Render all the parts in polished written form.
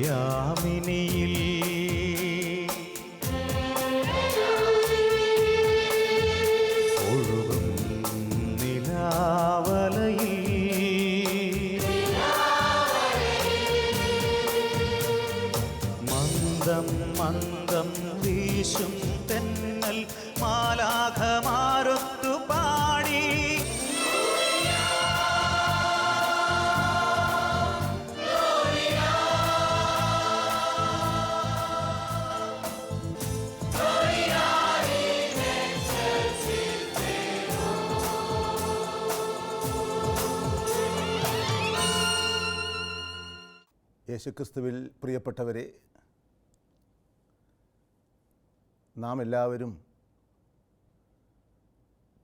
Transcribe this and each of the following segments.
യാമിനിയിൽ ഒഴുകും നിലാവലയിൽ മന്ദം മന്ദം വീശും തെന്നൽ മാലാഖമാരൊത്തു പാടി യേശുക്രിസ്തുവിൽ പ്രിയപ്പെട്ടവരെ, നാം എല്ലാവരും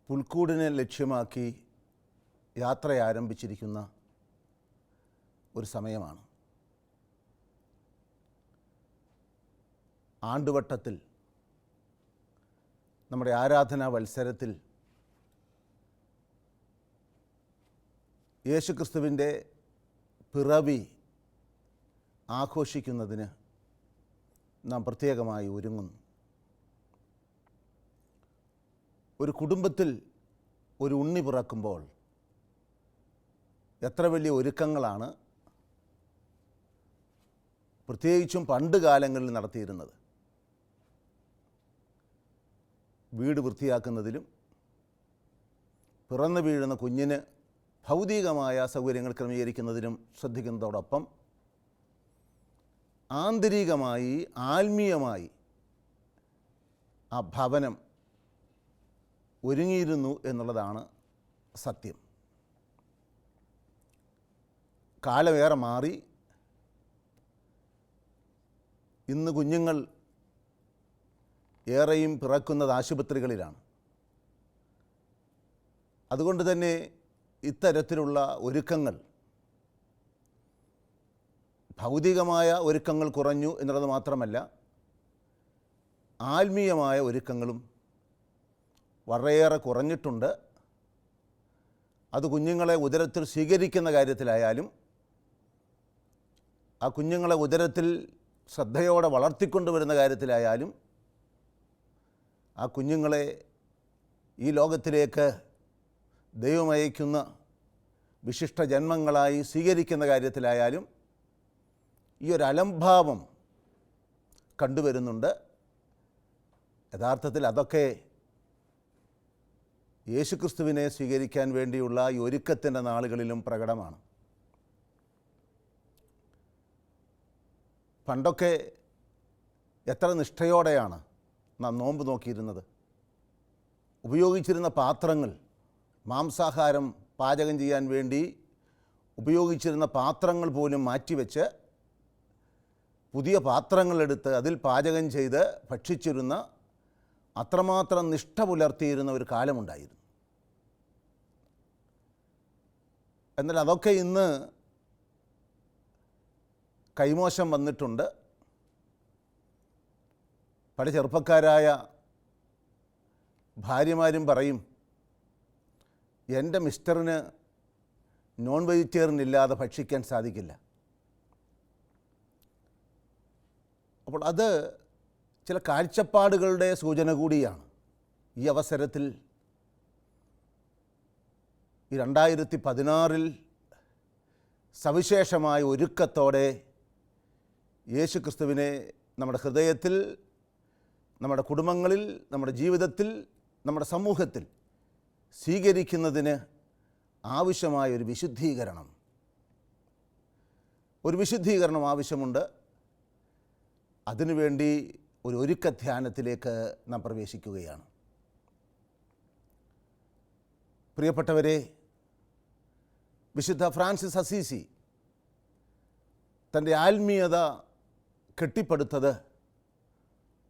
പുൽക്കൂടിനെ ലക്ഷ്യമാക്കി യാത്ര ആരംഭിച്ചിരിക്കുന്ന ഒരു സമയമാണ്. ആണ്ടുവട്ടത്തിൽ നമ്മുടെ ആരാധനാ വത്സരത്തിൽ യേശുക്രിസ്തുവിൻ്റെ പിറവി ആഘോഷിക്കുന്നതിന് നാം പ്രത്യേകമായി ഒരുങ്ങുന്നു. ഒരു കുടുംബത്തിൽ ഒരു ഉണ്ണി പിറക്കുമ്പോൾ എത്ര വലിയ ഒരുക്കങ്ങളാണ് പ്രത്യേകിച്ചും പണ്ട് കാലങ്ങളിൽ നടത്തിയിരുന്നത്. വീട് വൃത്തിയാക്കുന്നതിലും പിറന്നു വീഴുന്ന കുഞ്ഞിന് ഭൗതികമായ സൗകര്യങ്ങൾ ക്രമീകരിക്കുന്നതിനും ശ്രദ്ധിക്കുന്നതോടൊപ്പം ആന്തരികമായി ആത്മീയമായി ആ ഭവനം ഒരുങ്ങിയിരുന്നു എന്നുള്ളതാണ് സത്യം. കാലമേറെ മാറി. ഇന്ന് കുഞ്ഞുങ്ങൾ ഏറെയും പിറക്കുന്നത് ആശുപത്രികളിലാണ്. അതുകൊണ്ട് തന്നെ ഇത്തരത്തിലുള്ള ഒരുക്കങ്ങൾ, ഭൗതികമായ ഒരുക്കങ്ങൾ കുറഞ്ഞു എന്നുള്ളത് മാത്രമല്ല, ആത്മീയമായ ഒരുക്കങ്ങളും വളരെയേറെ കുറഞ്ഞിട്ടുണ്ട്. അത് കുഞ്ഞുങ്ങളെ ഉദരത്തിൽ സ്വീകരിക്കുന്ന കാര്യത്തിലായാലും, ആ കുഞ്ഞുങ്ങളെ ഉദരത്തിൽ ശ്രദ്ധയോടെ വളർത്തിക്കൊണ്ടുവരുന്ന കാര്യത്തിലായാലും, ആ കുഞ്ഞുങ്ങളെ ഈ ലോകത്തിലേക്ക് ദൈവമയക്കുന്ന വിശിഷ്ട ജന്മങ്ങളായി സ്വീകരിക്കുന്ന കാര്യത്തിലായാലും ഈ ഒരു അലംഭാവം കണ്ടുവരുന്നുണ്ട്. യഥാർത്ഥത്തിൽ അതൊക്കെ യേശുക്രിസ്തുവിനെ സ്വീകരിക്കാൻ വേണ്ടിയുള്ള ഈ ഒരുക്കത്തിൻ്റെ നാളുകളിലും പ്രകടമാണ്. പണ്ടൊക്കെ എത്ര നിഷ്ഠയോടെയാണ് നാം നോമ്പ് നോക്കിയിരുന്നത്. ഉപയോഗിച്ചിരുന്ന പാത്രങ്ങൾ, മാംസാഹാരം പാചകം ചെയ്യാൻ വേണ്ടി ഉപയോഗിച്ചിരുന്ന പാത്രങ്ങൾ പോലും മാറ്റിവെച്ച് പുതിയ പാത്രങ്ങളെടുത്ത് അതിൽ പാചകം ചെയ്ത് ഭക്ഷിച്ചിരുന്ന, അത്രമാത്രം നിഷ്ഠ പുലർത്തിയിരുന്ന ഒരു കാലമുണ്ടായിരുന്നു. എന്നാൽ അതൊക്കെ ഇന്ന് കൈമോശം വന്നിട്ടുണ്ട്. പല ചെറുപ്പക്കാരായ ഭാര്യമാരും പറയും, എൻ്റെ മിസ്റ്ററിന് നോൺ വെജിറ്റേറിയൻ ഇല്ലാതെ ഭക്ഷിക്കാൻ സാധിക്കില്ല. അപ്പോൾ അത് ചില കാഴ്ചപ്പാടുകളുടെ സൂചന കൂടിയാണ്. ഈ അവസരത്തിൽ ഈ 2016 സവിശേഷമായ ഒരുക്കത്തോടെ യേശുക്രിസ്തുവിനെ നമ്മുടെ ഹൃദയത്തിൽ, നമ്മുടെ കുടുംബങ്ങളിൽ, നമ്മുടെ ജീവിതത്തിൽ, നമ്മുടെ സമൂഹത്തിൽ സ്വീകരിക്കുന്നതിന് ആവശ്യമായ ഒരു വിശുദ്ധീകരണം ആവശ്യമുണ്ട്. അതിനുവേണ്ടി ഒരു ഒരുക്ക ധ്യാനത്തിലേക്ക് നാം പ്രവേശിക്കുകയാണ്. പ്രിയപ്പെട്ടവരെ, വിശുദ്ധ ഫ്രാൻസിസ് അസീസി തൻ്റെ ആത്മീയത കെട്ടിപ്പടുത്തത്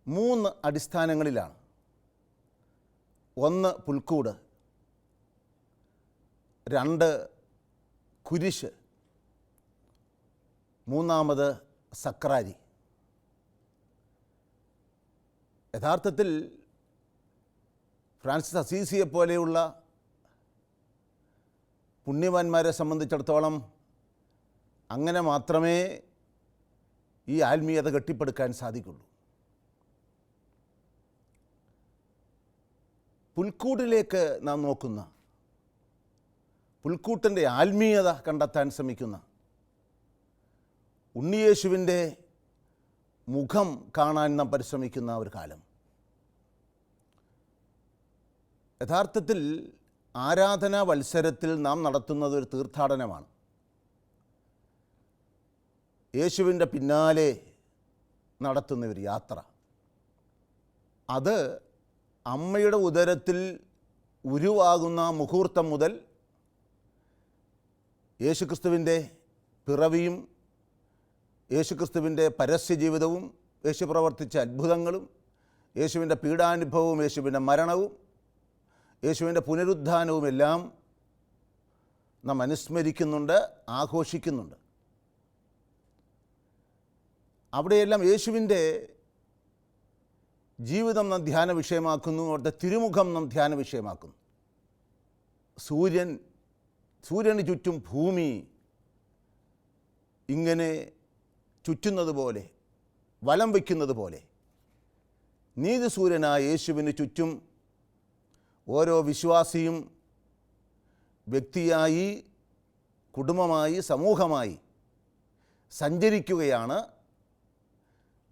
3 അടിസ്ഥാനങ്ങളിലാണ്. 1 പുൽക്കൂട്, 2 കുരിശ്, 3 സക്രാരി. യഥാർത്ഥത്തിൽ ഫ്രാൻസിസ് അസീസിയെ പോലെയുള്ള പുണ്യവാന്മാരെ സംബന്ധിച്ചിടത്തോളം അങ്ങനെ മാത്രമേ ഈ ആത്മീയത കെട്ടിപ്പടുക്കാൻ സാധിക്കുള്ളൂ. പുൽക്കൂടിലേക്ക് നാം നോക്കുന്ന, പുൽക്കൂട്ടിൻ്റെ ആത്മീയത കണ്ടെത്താൻ ശ്രമിക്കുന്ന, ഉണ്ണിയേശുവിൻ്റെ മുഖം കാണാൻ നാം പരിശ്രമിക്കുന്ന ഒരു കാലം. യഥാർത്ഥത്തിൽ ആരാധനാ വത്സരത്തിൽ നാം നടത്തുന്നത് ഒരു തീർത്ഥാടനമാണ്. യേശുവിൻ്റെ പിന്നാലെ നടത്തുന്ന ഒരു യാത്ര. അത് അമ്മയുടെ ഉദരത്തിൽ ഉരുവാകുന്ന മുഹൂർത്തം മുതൽ യേശുക്രിസ്തുവിൻ്റെ പിറവിയും യേശുക്രിസ്തുവിൻ്റെ പരസ്യജീവിതവും യേശു പ്രവർത്തിച്ച അത്ഭുതങ്ങളും യേശുവിൻ്റെ പീഡാനുഭവവും യേശുവിൻ്റെ മരണവും യേശുവിൻ്റെ പുനരുദ്ധാനവും എല്ലാം നാം അനുസ്മരിക്കുന്നുണ്ട്, ആഘോഷിക്കുന്നുണ്ട്. അവിടെയെല്ലാം യേശുവിൻ്റെ ജീവിതം നാം ധ്യാന വിഷയമാക്കുന്നു, അവിടുത്തെ തിരുമുഖം നാം ധ്യാന വിഷയമാക്കുന്നു. സൂര്യന് ചുറ്റും ഭൂമി ഇങ്ങനെ ചുറ്റുന്നത് പോലെ, വലം വയ്ക്കുന്നത് പോലെ നീതിസൂര്യനായ യേശുവിന് ചുറ്റും ഓരോ വിശ്വാസിയും വ്യക്തിയായി, കുടുംബമായി, സമൂഹമായി സഞ്ചരിക്കുകയാണ്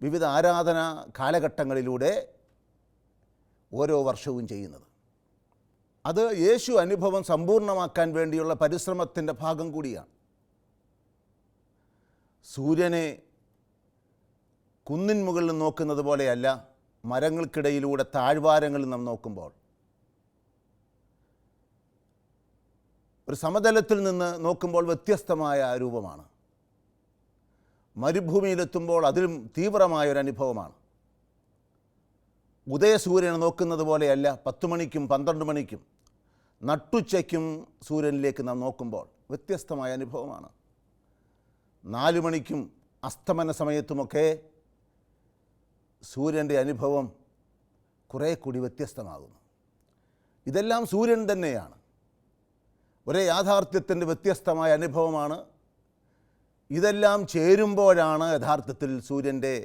വിവിധ ആരാധനാ കാലഘട്ടങ്ങളിലൂടെ ഓരോ വർഷവും ചെയ്യുന്നത്. അത് യേശു അനുഭവം സമ്പൂർണ്ണമാക്കാൻ വേണ്ടിയുള്ള പരിശ്രമത്തിൻ്റെ ഭാഗം കൂടിയാണ്. സൂര്യനെ കുന്നിൻ മുകളിൽ നോക്കുന്നത് പോലെയല്ല മരങ്ങൾക്കിടയിലൂടെ താഴ്വാരങ്ങളിൽ നാം നോക്കുമ്പോൾ. ഒരു സമതലത്തിൽ നിന്ന് നോക്കുമ്പോൾ വ്യത്യസ്തമായ രൂപമാണ്. മരുഭൂമിയിലെത്തുമ്പോൾ അതിലും തീവ്രമായൊരനുഭവമാണ്. ഉദയസൂര്യനെ നോക്കുന്നത് പോലെയല്ല 10 മണിക്കും 12 മണിക്കും നട്ടുച്ചയ്ക്കും സൂര്യനിലേക്ക് നാം നോക്കുമ്പോൾ വ്യത്യസ്തമായ അനുഭവമാണ്. 4 മണിക്കും അസ്തമന സമയത്തുമൊക്കെ സൂര്യൻ്റെ അനുഭവം കുറേ കൂടി വ്യത്യസ്തമാകുന്നു. ഇതെല്ലാം സൂര്യൻ തന്നെയാണ്. ഒരേ യാഥാർത്ഥ്യത്തിൻ്റെ വ്യത്യസ്തമായ അനുഭവമാണ്. ഇതെല്ലാം ചേരുമ്പോഴാണ് യഥാർത്ഥത്തിൽ സൂര്യൻ്റെ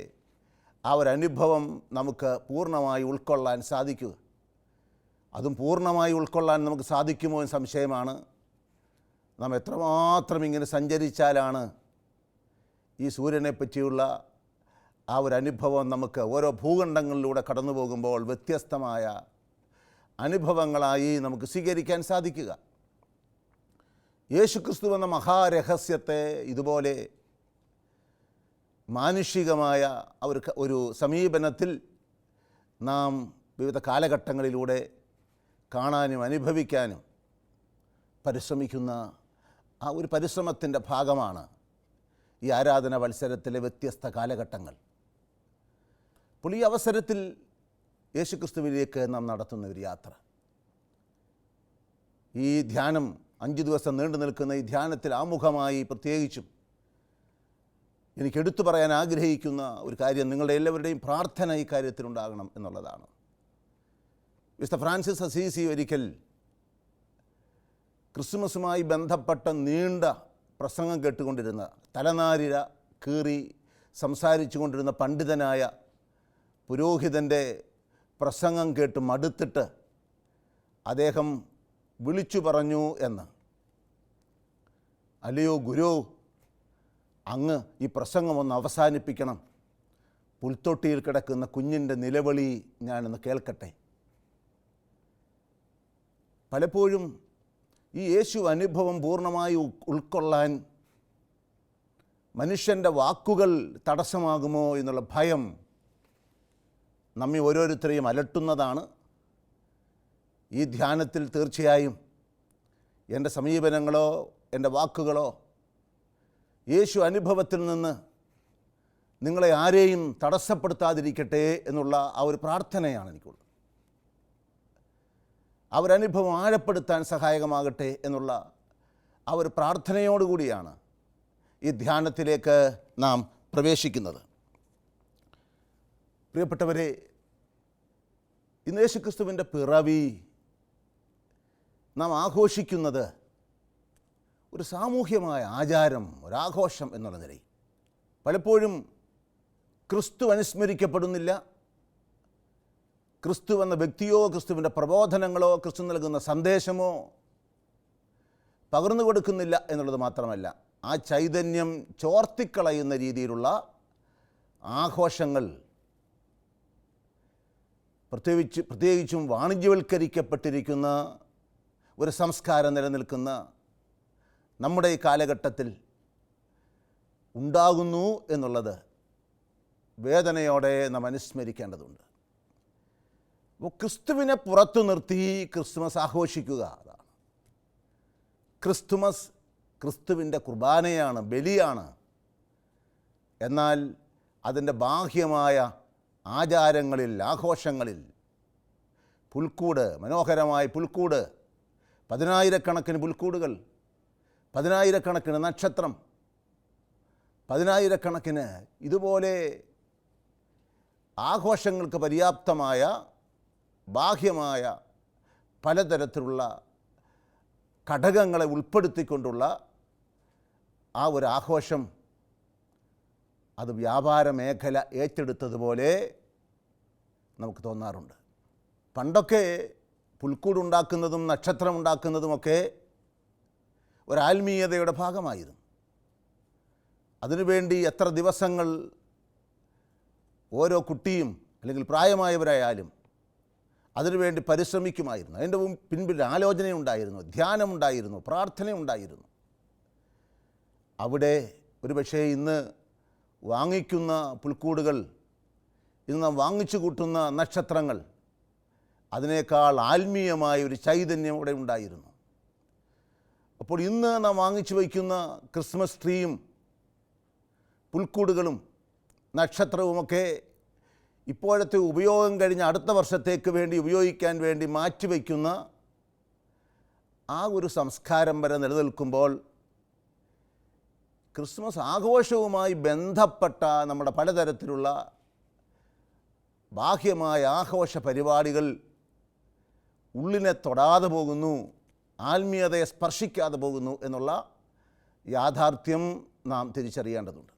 ആ ഒരനുഭവം നമുക്ക് പൂർണ്ണമായി ഉൾക്കൊള്ളാൻ സാധിക്കുക. അതും പൂർണ്ണമായി ഉൾക്കൊള്ളാൻ നമുക്ക് സാധിക്കുമോ എന്ന് സംശയമാണ്. നാം എത്രമാത്രം ഇങ്ങനെ സഞ്ചരിച്ചാലാണ് ഈ സൂര്യനെ പറ്റിയുള്ള ആ ഒരു അനുഭവം നമുക്ക് ഓരോ ഭൂഖണ്ഡങ്ങളിലൂടെ കടന്നു പോകുമ്പോൾ വ്യത്യസ്തമായ അനുഭവങ്ങളായി നമുക്ക് സ്വീകരിക്കാൻ സാധിക്കുക. യേശുക്രിസ്തു എന്ന മഹാരഹസ്യത്തെ ഇതുപോലെ മാനുഷികമായ ഒരു സമീപനത്തിൽ നാം വിവിധ കാലഘട്ടങ്ങളിലൂടെ കാണാനും അനുഭവിക്കാനും പരിശ്രമിക്കുന്ന ആ ഒരു പരിശ്രമത്തിൻ്റെ ഭാഗമാണ് ഈ ആരാധന വത്സരത്തിലെ വ്യത്യസ്ത കാലഘട്ടങ്ങൾ. അപ്പോൾ ഈ അവസരത്തിൽ യേശുക്രിസ്തുവിലേക്ക് നാം നടത്തുന്ന ഒരു യാത്ര, ഈ ധ്യാനം 5 ദിവസം നീണ്ടു നിൽക്കുന്ന ഈ ധ്യാനത്തിൽ ആമുഖമായി പ്രത്യേകിച്ചും എനിക്ക് എടുത്തു പറയാൻ ആഗ്രഹിക്കുന്ന ഒരു കാര്യം, നിങ്ങളുടെ എല്ലാവരുടെയും പ്രാർത്ഥന ഈ കാര്യത്തിലുണ്ടാകണം എന്നുള്ളതാണ്. വിശുദ്ധ ഫ്രാൻസിസ് അസീസി ഒരിക്കൽ ക്രിസ്മസുമായി ബന്ധപ്പെട്ട നീണ്ട പ്രസംഗം കേട്ടുകൊണ്ടിരുന്ന, തലനാരിഴ കീറി സംസാരിച്ചു കൊണ്ടിരുന്ന പണ്ഡിതനായ പുരോഹിതൻ്റെ പ്രസംഗം കേട്ട് മടുത്തിട്ട് അദ്ദേഹം വിളിച്ചു പറഞ്ഞു എന്ന്, അല്ലയോ ഗുരു, അങ്ങ് ഈ പ്രസംഗം ഒന്ന് അവസാനിപ്പിക്കണം. പുൽത്തൊട്ടിയിൽ കിടക്കുന്ന കുഞ്ഞിൻ്റെ നിലവിളി ഞാനൊന്ന് കേൾക്കട്ടെ. പലപ്പോഴും ഈ യേശു അനുഭവം പൂർണ്ണമായി ഉൾക്കൊള്ളാൻ മനുഷ്യൻ്റെ വാക്കുകൾ തടസ്സമാകുമോ എന്നുള്ള ഭയം നമ്മെ ഓരോരുത്തരെയും അലട്ടുന്നതാണ്. ഈ ധ്യാനത്തിൽ തീർച്ചയായും എൻ്റെ സമീപനങ്ങളോ എൻ്റെ വാക്കുകളോ യേശു അനുഭവത്തിൽ നിന്ന് നിങ്ങളെ ആരെയും തടസ്സപ്പെടുത്താതിരിക്കട്ടെ എന്നുള്ള ആ ഒരു പ്രാർത്ഥനയാണ് എനിക്കുള്ളത്. ആ ഒരു അനുഭവം ആഴപ്പെടുത്താൻ സഹായകമാകട്ടെ എന്നുള്ള ആ ഒരു പ്രാർത്ഥനയോടുകൂടിയാണ് ഈ ധ്യാനത്തിലേക്ക് നാം പ്രവേശിക്കുന്നത്. പ്രിയപ്പെട്ടവരെ, ഇന്ന് യേശുക്രിസ്തുവിൻ്റെ പിറവി നാം ആഘോഷിക്കുന്നത് ഒരു സാമൂഹ്യമായ ആചാരം, ഒരാഘോഷം എന്നുള്ള നിലയിൽ. പലപ്പോഴും ക്രിസ്തു അനുസ്മരിക്കപ്പെടുന്നില്ല. ക്രിസ്തു എന്ന വ്യക്തിയോ ക്രിസ്തുവിൻ്റെ പ്രബോധനങ്ങളോ ക്രിസ്തു നൽകുന്ന സന്ദേശമോ പകർന്നു കൊടുക്കുന്നില്ല എന്നുള്ളത് മാത്രമല്ല, ആ ചൈതന്യം ചോർത്തിക്കളയുന്ന രീതിയിലുള്ള ആഘോഷങ്ങൾ, പ്രത്യേകിച്ചും വാണിജ്യവൽക്കരിക്കപ്പെട്ടിരിക്കുന്ന ഒരു സംസ്കാരം നിലനിൽക്കുന്ന നമ്മുടെ ഈ കാലഘട്ടത്തിൽ ഉണ്ടാകുന്നു എന്നുള്ളത് വേദനയോടെ നാം അനുസ്മരിക്കേണ്ടതുണ്ട്. അപ്പോൾ ക്രിസ്തുവിനെ പുറത്തു നിർത്തി ക്രിസ്തുമസ് ആഘോഷിക്കുക, അതാണ് ക്രിസ്തുമസ്. ക്രിസ്തുവിൻ്റെ കുർബാനയാണ്, ബലിയാണ്. എന്നാൽ അതിൻ്റെ ബാഹ്യമായ ആചാരങ്ങളിൽ, ആഘോഷങ്ങളിൽ പുൽക്കൂട്, മനോഹരമായ പുൽക്കൂട്, പതിനായിരക്കണക്കിന് പുൽക്കൂടുകൾ, പതിനായിരക്കണക്കിന് നക്ഷത്രം, പതിനായിരക്കണക്കിന് ഇതുപോലെ ആഘോഷങ്ങൾക്ക് പര്യാപ്തമായ ബാഹ്യമായ പലതരത്തിലുള്ള ഘടകങ്ങളെ ഉൾപ്പെടുത്തിക്കൊണ്ടുള്ള ആ ഒരു ആഘോഷം അത് വ്യാപാര മേഖല ഏറ്റെടുത്തതുപോലെ നമുക്ക് തോന്നാറുണ്ട്. പണ്ടൊക്കെ പുൽക്കൂടുണ്ടാക്കുന്നതും നക്ഷത്രമുണ്ടാക്കുന്നതുമൊക്കെ ഒരാത്മീയതയുടെ ഭാഗമായിരുന്നു. അതിനുവേണ്ടി എത്ര ദിവസങ്ങൾ ഓരോ കുട്ടിയും അല്ലെങ്കിൽ പ്രായമായവരായാലും അതിനുവേണ്ടി പരിശ്രമിക്കുമായിരുന്നു. അതിൻ്റെ പിൻപിൽ ആലോചനയുണ്ടായിരുന്നു, ധ്യാനമുണ്ടായിരുന്നു, പ്രാർത്ഥനയുണ്ടായിരുന്നു. അവിടെ ഒരുപക്ഷേ ഇന്ന് വാങ്ങിക്കുന്ന പുൽക്കൂടുകൾ, ഇന്ന് നാം വാങ്ങിച്ചു കൂട്ടുന്ന നക്ഷത്രങ്ങൾ, അതിനേക്കാൾ ആത്മീയമായ ഒരു ചൈതന്യം അവിടെ ഉണ്ടായിരുന്നു. അപ്പോൾ ഇന്ന് നാം വാങ്ങിച്ചു വയ്ക്കുന്ന ക്രിസ്മസ് ട്രീയും പുൽക്കൂടുകളും നക്ഷത്രവുമൊക്കെ ഇപ്പോഴത്തെ ഉപയോഗം കഴിഞ്ഞ് അടുത്ത വർഷത്തേക്ക് വേണ്ടി ഉപയോഗിക്കാൻ വേണ്ടി മാറ്റിവെക്കുന്ന ആ ഒരു സംസ്കാരം വരെ നിലനിൽക്കുമ്പോൾ ക്രിസ്മസ് ആഘോഷവുമായി ബന്ധപ്പെട്ട നമ്മുടെ പലതരത്തിലുള്ള ബാഹ്യമായ ആഘോഷ പരിപാടികൾ ഉള്ളിനെ തൊടാതെ പോകുന്നു, ആത്മീയതയെ സ്പർശിക്കാതെ പോകുന്നു എന്നുള്ള യാഥാർത്ഥ്യം നാം തിരിച്ചറിയേണ്ടതുണ്ട്.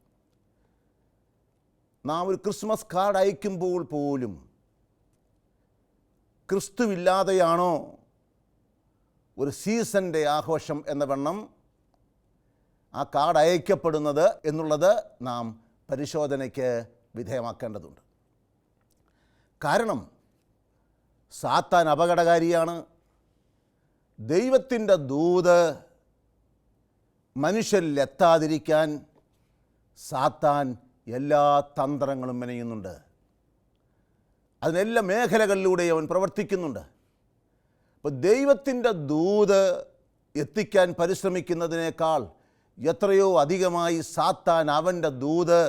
നാം ഒരു ക്രിസ്മസ് കാർഡ് അയക്കുമ്പോൾ പോലും ക്രിസ്തുവില്ലാതെയാണോ ഒരു സീസണിൻ്റെ ആഘോഷം എന്ന വണ്ണം ആ കാർഡ് അയക്കപ്പെടുന്നത് എന്നുള്ളത് നാം പരിശോധനയ്ക്ക് വിധേയമാക്കേണ്ടതുണ്ട്. കാരണം സാത്താൻ അപകടകാരിയാണ്. ദൈവത്തിൻ്റെ ദൂത് മനുഷ്യരിലെത്താതിരിക്കാൻ സാത്താൻ എല്ലാ തന്ത്രങ്ങളും മെനയുന്നുണ്ട്. അതിനെല്ലാ മേഖലകളിലൂടെയും അവൻ പ്രവർത്തിക്കുന്നുണ്ട്. അപ്പോൾ ദൈവത്തിൻ്റെ ദൂത് എത്തിക്കാൻ പരിശ്രമിക്കുന്നതിനേക്കാൾ എത്രയോ അധികമായി സാത്താൻ അവൻ്റെ ദൂത്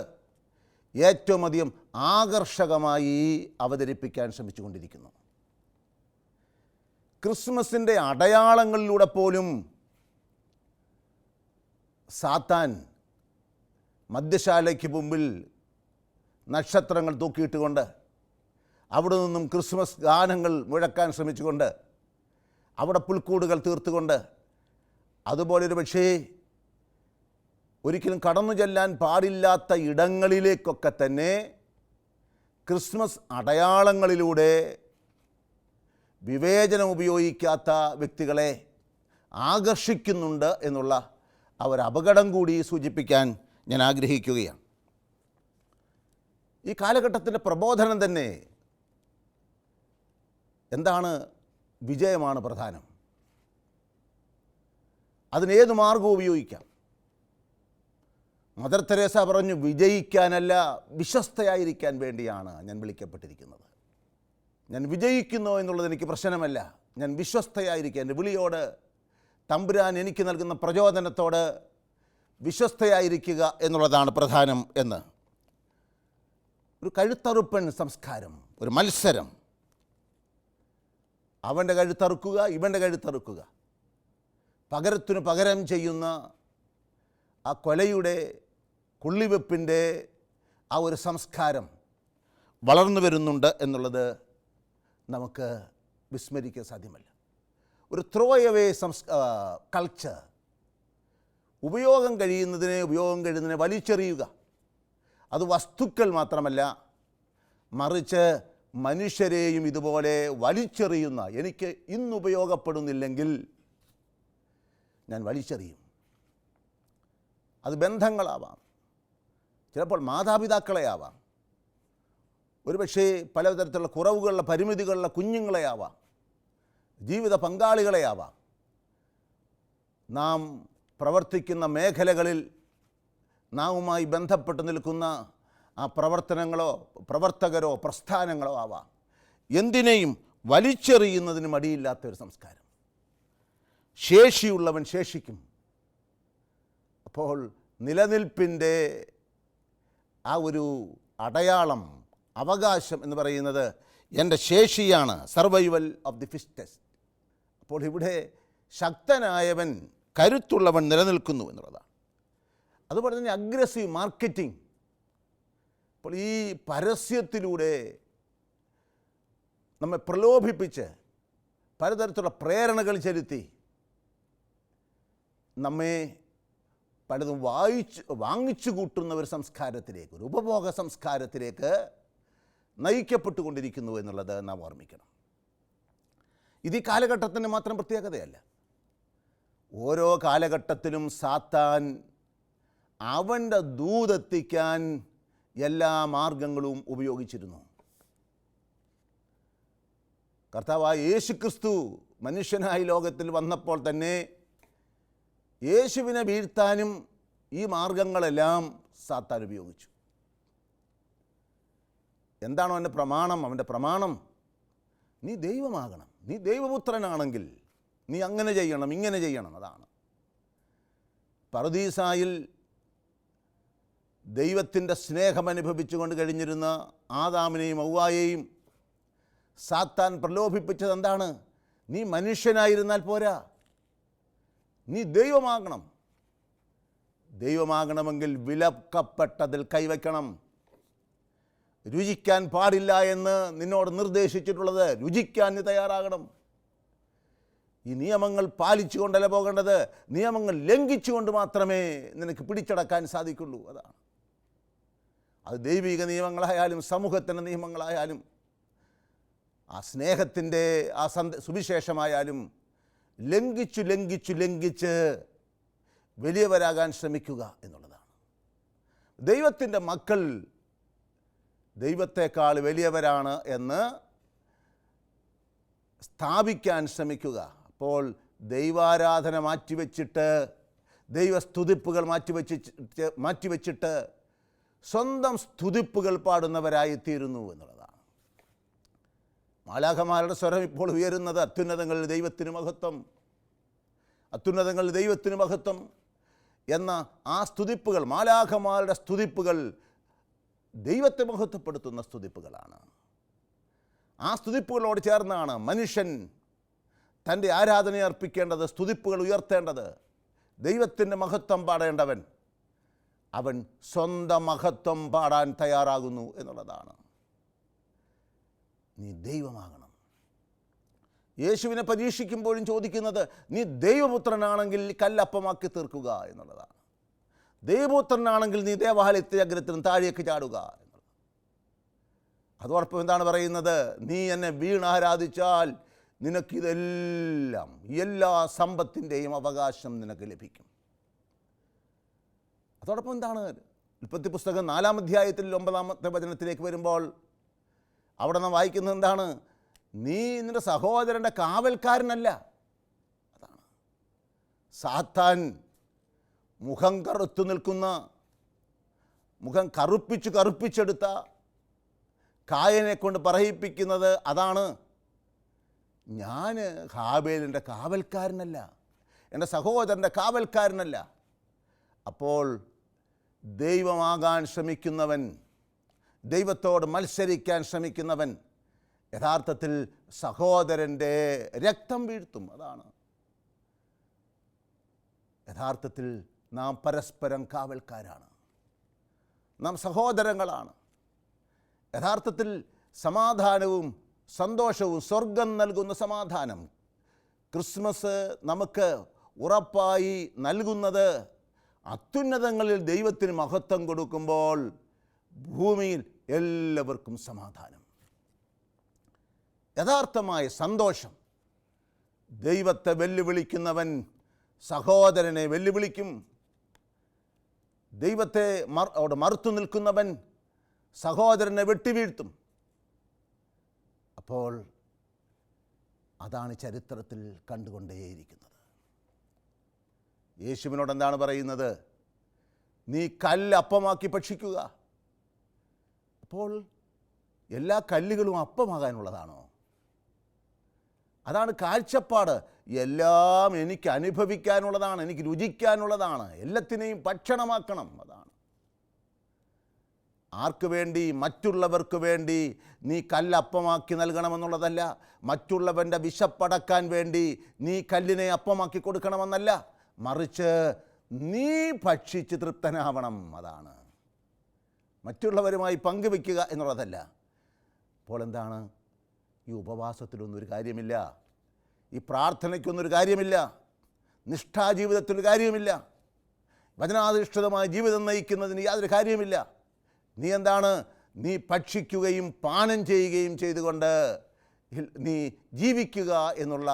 ഏറ്റവും അധികം ആകർഷകമായി അവതരിപ്പിക്കാൻ ശ്രമിച്ചുകൊണ്ടിരിക്കുന്നു. ക്രിസ്മസിൻ്റെ അടയാളങ്ങളിലൂടെ പോലും സാത്താൻ മദ്യശാലയ്ക്ക് മുമ്പിൽ നക്ഷത്രങ്ങൾ തൂക്കിയിട്ടുകൊണ്ട് അവിടെ നിന്നും ക്രിസ്മസ് ഗാനങ്ങൾ മുഴക്കാൻ ശ്രമിച്ചുകൊണ്ട് അവിടെ പുൽക്കൂടുകൾ തീർത്തുകൊണ്ട് അതുപോലൊരു പക്ഷേ ഒരിക്കലും കടന്നു ചെല്ലാൻ പാടില്ലാത്ത ഇടങ്ങളിലേക്കൊക്കെ തന്നെ ക്രിസ്മസ് അടയാളങ്ങളിലൂടെ വിവേചനം ഉപയോഗിക്കാത്ത വ്യക്തികളെ ആകർഷിക്കുന്നുണ്ട് എന്നുള്ള ആ ഒരു അപകടം കൂടി സൂചിപ്പിക്കാൻ ഞാൻ ആഗ്രഹിക്കുകയാണ്. ഈ കാലഘട്ടത്തിൻ്റെ പ്രബോധനം തന്നെ എന്താണ്? വിജയമാണ് പ്രധാനം. അതിനേത് മാർഗവും ഉപയോഗിക്കാം. മദർ തെരേസ പറഞ്ഞു, വിജയിക്കാനല്ല വിശ്വസ്തയായിരിക്കാൻ വേണ്ടിയാണ് ഞാൻ വിളിക്കപ്പെട്ടിരിക്കുന്നത്. ഞാൻ വിജയിക്കുന്നോ എന്നുള്ളത് എനിക്ക് പ്രശ്നമല്ല, ഞാൻ വിശ്വസ്തയായിരിക്കുക. എൻ്റെ വിളിയോട്, തമ്പുരാൻ എനിക്ക് നൽകുന്ന പ്രചോദനത്തോട് വിശ്വസ്തയായിരിക്കുക എന്നുള്ളതാണ് പ്രധാനം എന്ന്. ഒരു കഴുത്തറുപ്പൻ സംസ്കാരം, ഒരു മത്സരം, അവൻ്റെ കഴുത്തറുക്കുക, ഇവൻ്റെ കഴുത്തറുക്കുക, പകരത്തിനു പകരം ചെയ്യുന്ന ആ കൊലയുടെ, കൊള്ളിവെപ്പിൻ്റെ ആ ഒരു സംസ്കാരം വളർന്നു വരുന്നുണ്ട് എന്നുള്ളത് നമുക്ക് വിസ്മരിക്കാൻ സാധ്യമല്ല. ഒരു ത്രോ എവേ കൾച്ചർ, ഉപയോഗം കഴിയുന്നതിനെ വലിച്ചെറിയുക, അത് വസ്തുക്കൾ മാത്രമല്ല, മറിച്ച് മനുഷ്യരെയും ഇതുപോലെ വലിച്ചെറിയുന്ന, എനിക്ക് ഇന്ന് ഉപയോഗപ്പെടുന്നില്ലെങ്കിൽ ഞാൻ വലിച്ചെറിയും. അത് ബന്ധങ്ങളാവാം, ചിലപ്പോൾ മാതാപിതാക്കളെ ആവാം, ഒരുപക്ഷേ പലതരത്തിലുള്ള കുറവുകളുള്ള പരിമിതികളുള്ള കുഞ്ഞുങ്ങളെ ആവാം, ജീവിത പങ്കാളികളെ ആവാം. നാം പ്രവർത്തിക്കുന്ന മേഖലകളിൽ നാമുമായി ബന്ധപ്പെട്ട് നിൽക്കുന്ന ആ പ്രവർത്തനങ്ങളോ പ്രവർത്തകരോ പ്രസ്ഥാനങ്ങളോ ആവാം. എന്തിനേയും വലിച്ചെറിയുന്നതിന് മടിയില്ലാത്തൊരു സംസ്കാരം. ശേഷിയുള്ളവൻ ശേഷിക്കും. അപ്പോൾ നിലനിൽപ്പിൻ്റെ ആ ഒരു അടയാളം, അവകാശം എന്ന് പറയുന്നത് എൻ്റെ ശേഷിയാണ്, സർവൈവൽ ഓഫ് ദി ഫിസ്റ്റസ്റ്റ്. അപ്പോൾ ഇവിടെ ശക്തനായവൻ, കരുത്തുള്ളവൻ നിലനിൽക്കുന്നു എന്നുള്ളതാണ്. അതുപോലെ തന്നെ അഗ്രസീവ് മാർക്കറ്റിംഗ്. അപ്പോൾ ഈ പരസ്യത്തിലൂടെ നമ്മെ പ്രലോഭിപ്പിച്ച് പലതരത്തിലുള്ള പ്രേരണകൾ ചെലുത്തി നമ്മെ പലതും വാങ്ങിച്ചു കൂട്ടുന്ന ഒരു സംസ്കാരത്തിലേക്ക്, ഒരു ഉപഭോഗ സംസ്കാരത്തിലേക്ക് നയിക്കപ്പെട്ടുകൊണ്ടിരിക്കുന്നു എന്നുള്ളത് നാം ഓർമ്മിക്കണം. ഇത് ഈ കാലഘട്ടത്തിൻ്റെ മാത്രം പ്രത്യേകതയല്ല. ഓരോ കാലഘട്ടത്തിലും സാത്താൻ അവൻ്റെ ദൂതെത്തിക്കാൻ എല്ലാ മാർഗങ്ങളും ഉപയോഗിച്ചിരുന്നു. കർത്താവായ യേശുക്രിസ്തു മനുഷ്യനായി ലോകത്തിൽ വന്നപ്പോൾ തന്നെ യേശുവിനെ വീഴ്ത്താനും ഈ മാർഗങ്ങളെല്ലാം സാത്താൻ ഉപയോഗിച്ചു. എന്താണോ അവൻ്റെ പ്രമാണം? അവൻ്റെ പ്രമാണം, നീ ദൈവമാകണം, നീ ദൈവപുത്രനാണെങ്കിൽ നീ അങ്ങനെ ചെയ്യണം, ഇങ്ങനെ ചെയ്യണം. അതാണ് പറുദീസായിൽ ദൈവത്തിൻ്റെ സ്നേഹം അനുഭവിച്ചുകൊണ്ട് കഴിഞ്ഞിരുന്ന ആദാമിനെയും ഹവ്വായെയും സാത്താൻ പ്രലോഭിപ്പിച്ചത് എന്താണ്? നീ മനുഷ്യനായിരുന്നാൽ പോരാ, നീ ദൈവമാകണം. ദൈവമാകണമെങ്കിൽ വിലക്കപ്പെട്ടതിൽ കൈവയ്ക്കണം. രുചിക്കാൻ പാടില്ല എന്ന് നിന്നോട് നിർദ്ദേശിച്ചിട്ടുള്ളത് രുചിക്കാൻ നീ തയ്യാറാകണം. ഈ നിയമങ്ങൾ പാലിച്ചുകൊണ്ടല്ല പോകേണ്ടത്, നിയമങ്ങൾ ലംഘിച്ചുകൊണ്ട് മാത്രമേ നിനക്ക് പിടിച്ചടക്കാൻ സാധിക്കുള്ളൂ. അതാണ്. അത് ദൈവിക നിയമങ്ങളായാലും സമൂഹത്തിൻ്റെ നിയമങ്ങളായാലും ആ സ്നേഹത്തിൻ്റെ ആ സുവിശേഷമായാലും ലംഘിച്ച് വലിയവരാകാൻ ശ്രമിക്കുക എന്നുള്ളതാണ്. ദൈവത്തിൻ്റെ മക്കൾ ദൈവത്തെക്കാൾ വലിയവരാണ് എന്ന് സ്ഥാപിക്കാൻ ശ്രമിക്കുക. അപ്പോൾ ദൈവാരാധന മാറ്റിവെച്ചിട്ട്, ദൈവസ്തുതിപ്പുകൾ മാറ്റിവെച്ചിട്ട് സ്വന്തം സ്തുതിപ്പുകൾ പാടുന്നവരായിത്തീരുന്നു എന്നുള്ളതാണ്. മാലാഖമാരുടെ സ്വരം ഇപ്പോൾ ഉയരുന്നത് അത്യുന്നതങ്ങളിൽ ദൈവത്തിന് മഹത്വം, അത്യുന്നതങ്ങളിൽ ദൈവത്തിന് മഹത്വം എന്ന ആ സ്തുതിപ്പുകൾ, മാലാഖമാരുടെ സ്തുതിപ്പുകൾ ദൈവത്തെ മഹത്വപ്പെടുത്തുന്ന സ്തുതിപ്പുകളാണ്. ആ സ്തുതിപ്പുകളോട് ചേർന്നാണ് മനുഷ്യൻ തൻ്റെ ആരാധന അർപ്പിക്കേണ്ടത്, സ്തുതിപ്പുകൾ ഉയർത്തേണ്ടത്. ദൈവത്തിൻ്റെ മഹത്വം പാടേണ്ടവൻ അവൻ സ്വന്തം മഹത്വം പാടാൻ തയ്യാറാകുന്നു എന്നുള്ളതാണ്. നീ ദൈവമാകണം. യേശുവിനെ പരീക്ഷിക്കുമ്പോഴും ചോദിക്കുന്നത് നീ ദൈവപുത്രനാണെങ്കിൽ കല്ലപ്പമാക്കി തീർക്കുക എന്നുള്ളതാണ്. ദൈവപുത്രനാണെങ്കിൽ നീ ദേവാലയത്തെ അഗ്രത്തിനും താഴേക്ക് ചാടുക എന്നുള്ളത്. അതോടൊപ്പം എന്താണ് പറയുന്നത്? നീ എന്നെ വീണാരാധിച്ചാൽ നിനക്കിതെല്ലാം, എല്ലാ സമ്പത്തിൻ്റെയും അവകാശം നിനക്ക് ലഭിക്കും. അതോടൊപ്പം എന്താണ്? ഉൽപ്പത്തി പുസ്തകം 4-ാം അധ്യായത്തിൽ 9-ാമത്തെ വചനത്തിലേക്ക് വരുമ്പോൾ അവിടെ നാം വായിക്കുന്നത് എന്താണ്? നീ നിൻ്റെ സഹോദരൻ്റെ കാവൽക്കാരനല്ല. അതാണ്. സാത്താൻ മുഖം കറുത്തു നിൽക്കുന്ന, മുഖം കറുപ്പിച്ചെടുത്ത കായനെ കൊണ്ട് പറയിപ്പിക്കുന്നത് അതാണ്. ഞാൻ ഹാബേലിൻ്റെ കാവൽക്കാരനല്ല, എൻ്റെ സഹോദരൻ്റെ കാവൽക്കാരനല്ല. അപ്പോൾ ദൈവമാകാൻ ശ്രമിക്കുന്നവൻ, ദൈവത്തോട് മത്സരിക്കാൻ ശ്രമിക്കുന്നവൻ യഥാർത്ഥത്തിൽ സഹോദരൻ്റെ രക്തം വീഴ്ത്തും. അതാണ് യഥാർത്ഥത്തിൽ നാം പരസ്പരം കാവൽക്കാരാണ്, നാം സഹോദരങ്ങളാണ്. യഥാർത്ഥത്തിൽ സമാധാനവും സന്തോഷവും സ്വർഗം നൽകുന്ന സമാധാനം ക്രിസ്മസ് നമുക്ക് ഉറപ്പായി നൽകുന്നത് അത്യുന്നതങ്ങളിൽ ദൈവത്തിന് മഹത്വം കൊടുക്കുമ്പോൾ ഭൂമിയിൽ എല്ലാവർക്കും സമാധാനം. യഥാർത്ഥമായ സന്തോഷം. ദൈവത്തെ വെല്ലുവിളിക്കുന്നവൻ സഹോദരനെ വെല്ലുവിളിക്കും. ദൈവത്തെ അവിടെ മറുത്തു നിൽക്കുന്നവൻ സഹോദരനെ വെട്ടിവീഴ്ത്തും. അപ്പോൾ അതാണ് ചരിത്രത്തിൽ കണ്ടുകൊണ്ടേയിരിക്കുന്നത്. യേശുവിനോട് എന്താണ് പറയുന്നത്? നീ കല്ല് അപ്പമാക്കി ഭക്ഷിക്കുക. അപ്പോൾ എല്ലാ കല്ലുകളും അപ്പമാകാനുള്ളതാണോ? അതാണ് കാഴ്ചപ്പാട്. എല്ലാം എനിക്ക് അനുഭവിക്കാനുള്ളതാണ്, എനിക്ക് രുചിക്കാനുള്ളതാണ്, എല്ലാത്തിനെയും ഭക്ഷണമാക്കണം. അതാണ്. ആർക്ക് വേണ്ടി? മറ്റുള്ളവർക്ക് വേണ്ടി നീ കല്ലപ്പമാക്കി നൽകണമെന്നുള്ളതല്ല. മറ്റുള്ളവൻ്റെ വിശപ്പടക്കാൻ വേണ്ടി നീ കല്ലിനെ അപ്പമാക്കി കൊടുക്കണമെന്നല്ല. മറിച്ച് നീ ഭക്ഷിച്ച് തൃപ്തനാവണം. അതാണ്. മറ്റുള്ളവരുമായി പങ്കുവയ്ക്കുക എന്നുള്ളതല്ല. അപ്പോൾ എന്താണ്? ഈ ഉപവാസത്തിലൊന്നൊരു കാര്യമില്ല, ഈ പ്രാർത്ഥനയ്ക്കൊന്നൊരു കാര്യമില്ല, നിഷ്ഠാജീവിതത്തിലൊരു കാര്യമില്ല, വചനാധിഷ്ഠിതമായ ജീവിതം നയിക്കുന്നതിന് യാതൊരു കാര്യമില്ല. നീ എന്താണ്? നീ ഭക്ഷിക്കുകയും പാനം ചെയ്യുകയും ചെയ്തുകൊണ്ട് നീ ജീവിക്കുക എന്നുള്ള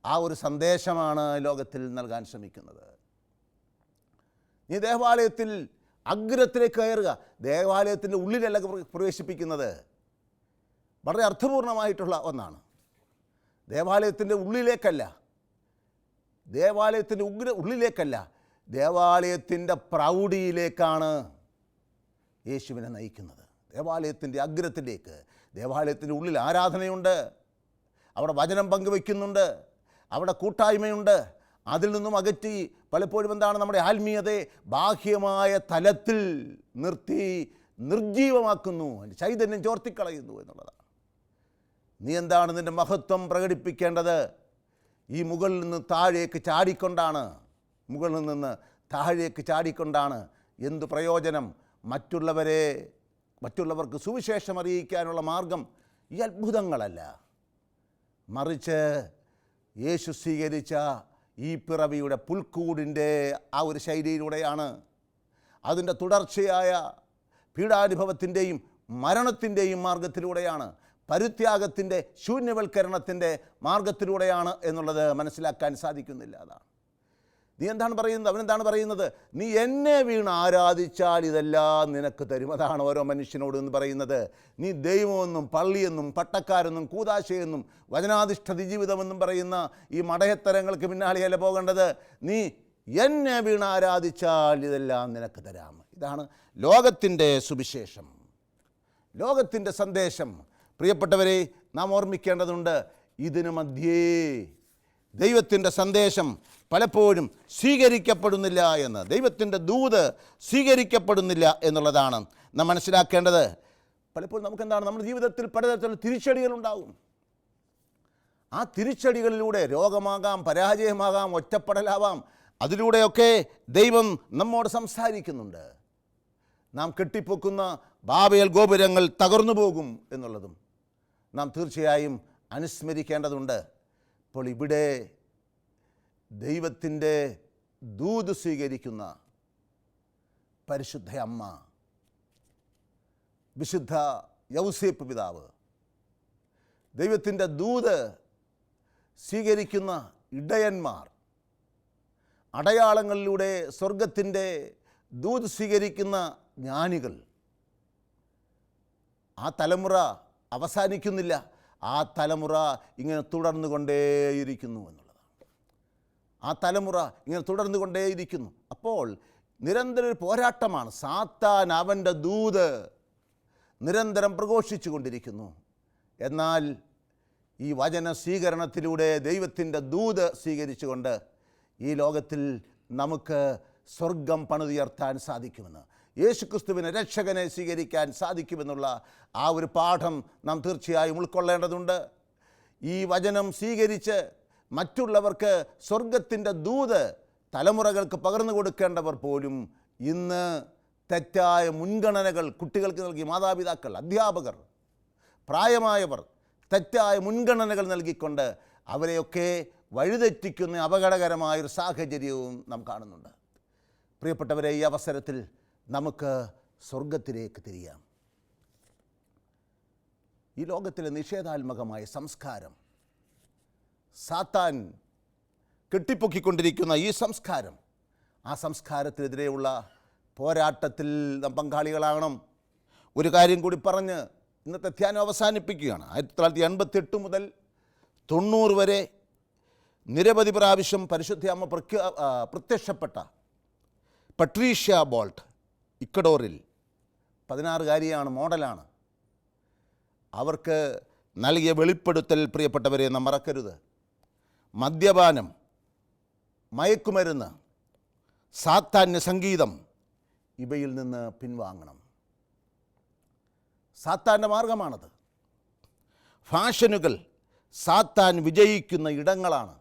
ആ ഒരു സന്ദേശമാണ് ലോകത്തിൽ നൽകാൻ ശ്രമിക്കുന്നത്. നീ ദേവാലയത്തിൽ അഗ്രത്തിലേക്ക് കയറുക. ദേവാലയത്തിൻ്റെ ഉള്ളിലല്ല പ്രവേശിപ്പിക്കുന്നത്. വളരെ അർത്ഥപൂർണമായിട്ടുള്ള ഒന്നാണ്. ദേവാലയത്തിൻ്റെ ഉള്ളിലേക്കല്ല, ദേവാലയത്തിൻ്റെ ഉള്ളിലേക്കല്ല, ദേവാലയത്തിൻ്റെ പ്രൗഢിയിലേക്കാണ് യേശുവിനെ നയിക്കുന്നത്. ദേവാലയത്തിൻ്റെ അഗ്രത്തിലേക്ക്. ദേവാലയത്തിൻ്റെ ഉള്ളിൽ ആരാധനയുണ്ട്, അവിടെ വചനം പങ്കുവയ്ക്കുന്നുണ്ട്, അവിടെ കൂട്ടായ്മയുണ്ട്. അതിൽ നിന്നും അകറ്റി പലപ്പോഴും എന്താണ് നമ്മുടെ ആത്മീയതയെ ബാഹ്യമായ തലത്തിൽ നിർത്തി നിർജീവമാക്കുന്നു, ചൈതന്യം ചോർത്തിക്കളയുന്നു എന്നുള്ളതാണ്. നീ എന്താണ് നിൻ്റെ മഹത്വം പ്രകടിപ്പിക്കേണ്ടത്? ഈ മുകളിൽ നിന്ന് താഴേക്ക് ചാടിക്കൊണ്ടാണ്. മുകളിൽ നിന്ന് താഴേക്ക് ചാടിക്കൊണ്ടാണ്. എന്തു പ്രയോജനം? മറ്റുള്ളവർക്ക് സുവിശേഷം അറിയിക്കാനുള്ള മാർഗം ഈ അത്ഭുതങ്ങളല്ല, മറിച്ച് യേശു സ്വീകരിച്ച ഈ പിറവിയുടെ പുൽക്കൂടിൻ്റെ ആ ഒരു ശൈലിയിലൂടെയാണ്. അതിൻ്റെ തുടർച്ചയായ പീഡാനുഭവത്തിൻ്റെയും മരണത്തിൻ്റെയും മാർഗത്തിലൂടെയാണ്, പരിത്യാഗത്തിൻ്റെ ശൂന്യവൽക്കരണത്തിൻ്റെ മാർഗത്തിലൂടെയാണ് എന്നുള്ളത് മനസ്സിലാക്കാൻ സാധിക്കുന്നില്ല. അതാണ്. നീ എന്താണ് പറയുന്നത്? അവനെന്താണ് പറയുന്നത്? നീ എന്നെ വീണ് ആരാധിച്ചാൽ ഇതെല്ലാം നിനക്ക് തരും. അതാണ് ഓരോ മനുഷ്യനോട് എന്ന് പറയുന്നത്. നീ ദൈവമെന്നും പള്ളിയെന്നും പട്ടക്കാരെന്നും കൂതാശയെന്നും വചനാധിഷ്ഠിത ജീവിതമെന്നും പറയുന്ന ഈ മടയത്തരങ്ങൾക്ക് പിന്നാലെയല്ല പോകേണ്ടത്. നീ എന്നെ വീണ് ആരാധിച്ചാൽ ഇതെല്ലാം നിനക്ക് തരാം. ഇതാണ് ലോകത്തിൻ്റെ സുവിശേഷം, ലോകത്തിൻ്റെ സന്ദേശം. പ്രിയപ്പെട്ടവരെ, നാം ഓർമ്മിക്കേണ്ടതുണ്ട്, ഇതിനു മധ്യേ ദൈവത്തിൻ്റെ സന്ദേശം പലപ്പോഴും സ്വീകരിക്കപ്പെടുന്നില്ല എന്ന്, ദൈവത്തിൻ്റെ ദൂത് സ്വീകരിക്കപ്പെടുന്നില്ല എന്നുള്ളതാണ് നാം മനസ്സിലാക്കേണ്ടത്. പലപ്പോഴും നമുക്കെന്താണ്, നമ്മുടെ ജീവിതത്തിൽ പലതരത്തിലുള്ള തിരിച്ചടികളുണ്ടാകും. ആ തിരിച്ചടികളിലൂടെ രോഗമാകാം, പരാജയമാകാം, ഒറ്റപ്പെടലാവാം, അതിലൂടെയൊക്കെ ദൈവം നമ്മോട് സംസാരിക്കുന്നുണ്ട്. നാം കെട്ടിപ്പൊക്കുന്ന ബാബേൽ ഗോപുരങ്ങൾ തകർന്നു പോകും എന്നുള്ളതും നാം തീർച്ചയായും അനുസ്മരിക്കേണ്ടതുണ്ട്. അപ്പോൾ ഇവിടെ ദൈവത്തിൻ്റെ ദൂത് സ്വീകരിക്കുന്ന പരിശുദ്ധ അമ്മ, വിശുദ്ധ യൗസേപ്പ് പിതാവ്, ദൈവത്തിൻ്റെ ദൂത് സ്വീകരിക്കുന്ന ഇടയന്മാർ, അടയാളങ്ങളിലൂടെ സ്വർഗത്തിൻ്റെ ദൂത് സ്വീകരിക്കുന്ന ജ്ഞാനികൾ, ആ തലമുറ അവസാനിക്കുന്നില്ല. ആ തലമുറ ഇങ്ങനെ തുടർന്നു കൊണ്ടേയിരിക്കുന്നു എന്നുള്ളതാണ്. ആ തലമുറ ഇങ്ങനെ തുടർന്നു കൊണ്ടേയിരിക്കുന്നു. അപ്പോൾ നിരന്തരം ഒരു പോരാട്ടമാണ്. സാത്താൻ അവൻ്റെ ദൂത് നിരന്തരം പ്രഘോഷിച്ചു കൊണ്ടിരിക്കുന്നു. എന്നാൽ ഈ വചന സ്വീകരണത്തിലൂടെ ദൈവത്തിൻ്റെ ദൂത് സ്വീകരിച്ചുകൊണ്ട് ഈ ലോകത്തിൽ നമുക്ക് സ്വർഗം പണിതുയർത്താൻ സാധിക്കുമെന്ന്, യേശുക്രിസ്തുവിനെ രക്ഷകനെ സ്വീകരിക്കാൻ സാധിക്കുമെന്നുള്ള ആ ഒരു പാഠം നാം തീർച്ചയായും ഉൾക്കൊള്ളേണ്ടതുണ്ട്. ഈ വചനം സ്വീകരിച്ച് മറ്റുള്ളവർക്ക് സ്വർഗത്തിൻ്റെ ദൂത് തലമുറകൾക്ക് പകർന്നു കൊടുക്കേണ്ടവർ പോലും ഇന്ന് തെറ്റായ മുൻഗണനകൾ കുട്ടികൾക്ക് നൽകി, മാതാപിതാക്കൾ, അധ്യാപകർ, പ്രായമായവർ തെറ്റായ മുൻഗണനകൾ നൽകിക്കൊണ്ട് അവരെയൊക്കെ വഴിതെറ്റിക്കുന്ന അപകടകരമായൊരു സാഹചര്യവും നാം കാണുന്നുണ്ട്. പ്രിയപ്പെട്ടവരെ, ഈ അവസരത്തിൽ നമുക്ക് സ്വർഗത്തിലേക്ക് തിരിയാം. ഈ ലോകത്തിലെ നിഷേധാത്മകമായ സംസ്കാരം, സാത്താൻ കെട്ടിപ്പൊക്കിക്കൊണ്ടിരിക്കുന്ന ഈ സംസ്കാരം, ആ സംസ്കാരത്തിനെതിരെയുള്ള പോരാട്ടത്തിൽ നാം പങ്കാളികളാകണം. ഒരു കാര്യം കൂടി പറഞ്ഞ് ഇന്നത്തെ ധ്യാനം അവസാനിപ്പിക്കുകയാണ്. 1988 മുതൽ 90 വരെ നിരവധി പ്രാവശ്യം പരിശുദ്ധ അമ്മ പ്രത്യക്ഷപ്പെട്ട പട്രീഷ്യ ബോൾട്ട് ഇക്വഡോറിൽ 16-കാരിയാണ്, മോഡലാണ്. അവർക്ക് നൽകിയ വെളിപ്പെടുത്തൽ, പ്രിയപ്പെട്ടവരെ, നാം മറക്കരുത്. മദ്യപാനം, മയക്കുമരുന്ന്, സാത്താന്യ സംഗീതം, ഇവയിൽ നിന്ന് പിൻവാങ്ങണം. സാത്താൻ്റെ മാർഗമാണത്. ഫാഷനുകൾ സാത്താൻ വിജയിക്കുന്ന ഇടങ്ങളാണ്.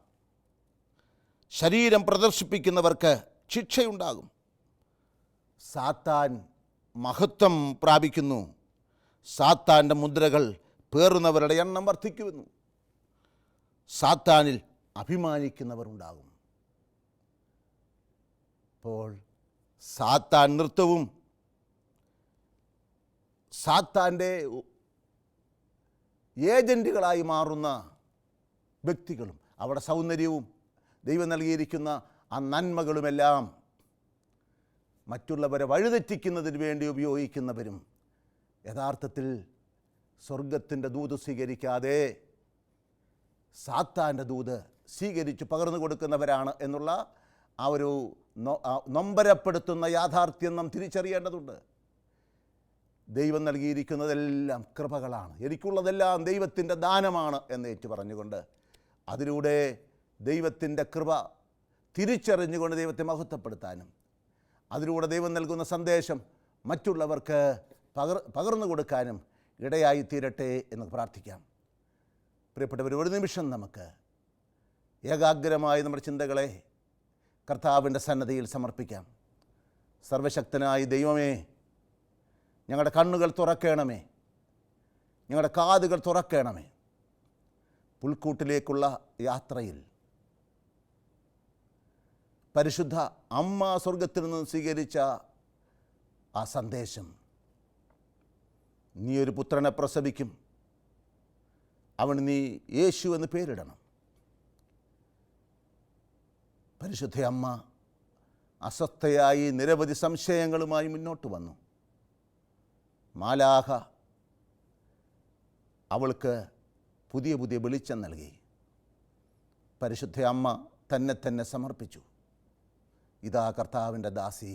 ശരീരം പ്രദർശിപ്പിക്കുന്നവർക്ക് ശിക്ഷയുണ്ടാകും. സാത്താൻ മഹത്വം പ്രാപിക്കുന്നു. സാത്താൻ്റെ മുദ്രകൾ പേറുന്നവരുടെ എണ്ണം വർദ്ധിക്കുന്നു. സാത്താനിൽ അഭിമാനിക്കുന്നവരുണ്ടാകും. അപ്പോൾ സാത്താൻ നൃത്തവും സാത്താൻ്റെ ഏജൻറ്റുകളായി മാറുന്ന വ്യക്തികളും അവിടെ സൗന്ദര്യവും ദൈവം നൽകിയിരിക്കുന്ന ആ നന്മകളുമെല്ലാം മറ്റുള്ളവരെ വഴിതെറ്റിക്കുന്നതിന് വേണ്ടി ഉപയോഗിക്കുന്നവരും യഥാർത്ഥത്തിൽ സ്വർഗത്തിൻ്റെ ദൂത് സ്വീകരിക്കാതെ സാത്താൻ്റെ ദൂത് സ്വീകരിച്ച് പകർന്നു കൊടുക്കുന്നവരാണ് എന്നുള്ള ആ ഒരു നൊമ്പരപ്പെടുത്തുന്ന യാഥാർത്ഥ്യം നാം തിരിച്ചറിയേണ്ടതുണ്ട്. ദൈവം നൽകിയിരിക്കുന്നതെല്ലാം കൃപകളാണ്, എനിക്കുള്ളതെല്ലാം ദൈവത്തിൻ്റെ ദാനമാണ് എന്നേറ്റു പറഞ്ഞുകൊണ്ട് അതിലൂടെ ദൈവത്തിൻ്റെ കൃപ തിരിച്ചറിഞ്ഞുകൊണ്ട് ദൈവത്തെ മഹത്വപ്പെടുത്താനും അതിലൂടെ ദൈവം നൽകുന്ന സന്ദേശം മറ്റുള്ളവർക്ക് പകർന്നു കൊടുക്കാനും ഇടയായി തീരട്ടെ എന്ന് പ്രാർത്ഥിക്കാം. പ്രിയപ്പെട്ടവർ, ഒരു നിമിഷം നമുക്ക് ഏകാഗ്രമായി നമ്മുടെ ചിന്തകളെ കർത്താവിൻ്റെ സന്നദ്ധിയിൽ സമർപ്പിക്കാം. സർവശക്തനായ ദൈവമേ, ഞങ്ങളുടെ കണ്ണുകൾ തുറക്കണമേ, ഞങ്ങളുടെ കാതുകൾ തുറക്കണമേ. പുൽക്കൂട്ടിലേക്കുള്ള യാത്രയിൽ പരിശുദ്ധ അമ്മ സ്വർഗത്തിൽ നിന്ന് സ്വീകരിച്ച ആ സന്ദേശം, നീ ഒരു പുത്രനെ പ്രസവിക്കും, അവന് നീ യേശു എന്ന് പേരിടണം. പരിശുദ്ധ അമ്മ അസ്വസ്ഥയായി നിരവധി സംശയങ്ങളുമായി മുന്നോട്ട് വന്നു. മാലാഖ അവൾക്ക് പുതിയ പുതിയ വെളിച്ചം നൽകി. പരിശുദ്ധ അമ്മ തന്നെ സമർപ്പിച്ചു. ഇതാ കർത്താവിൻ്റെ ദാസി,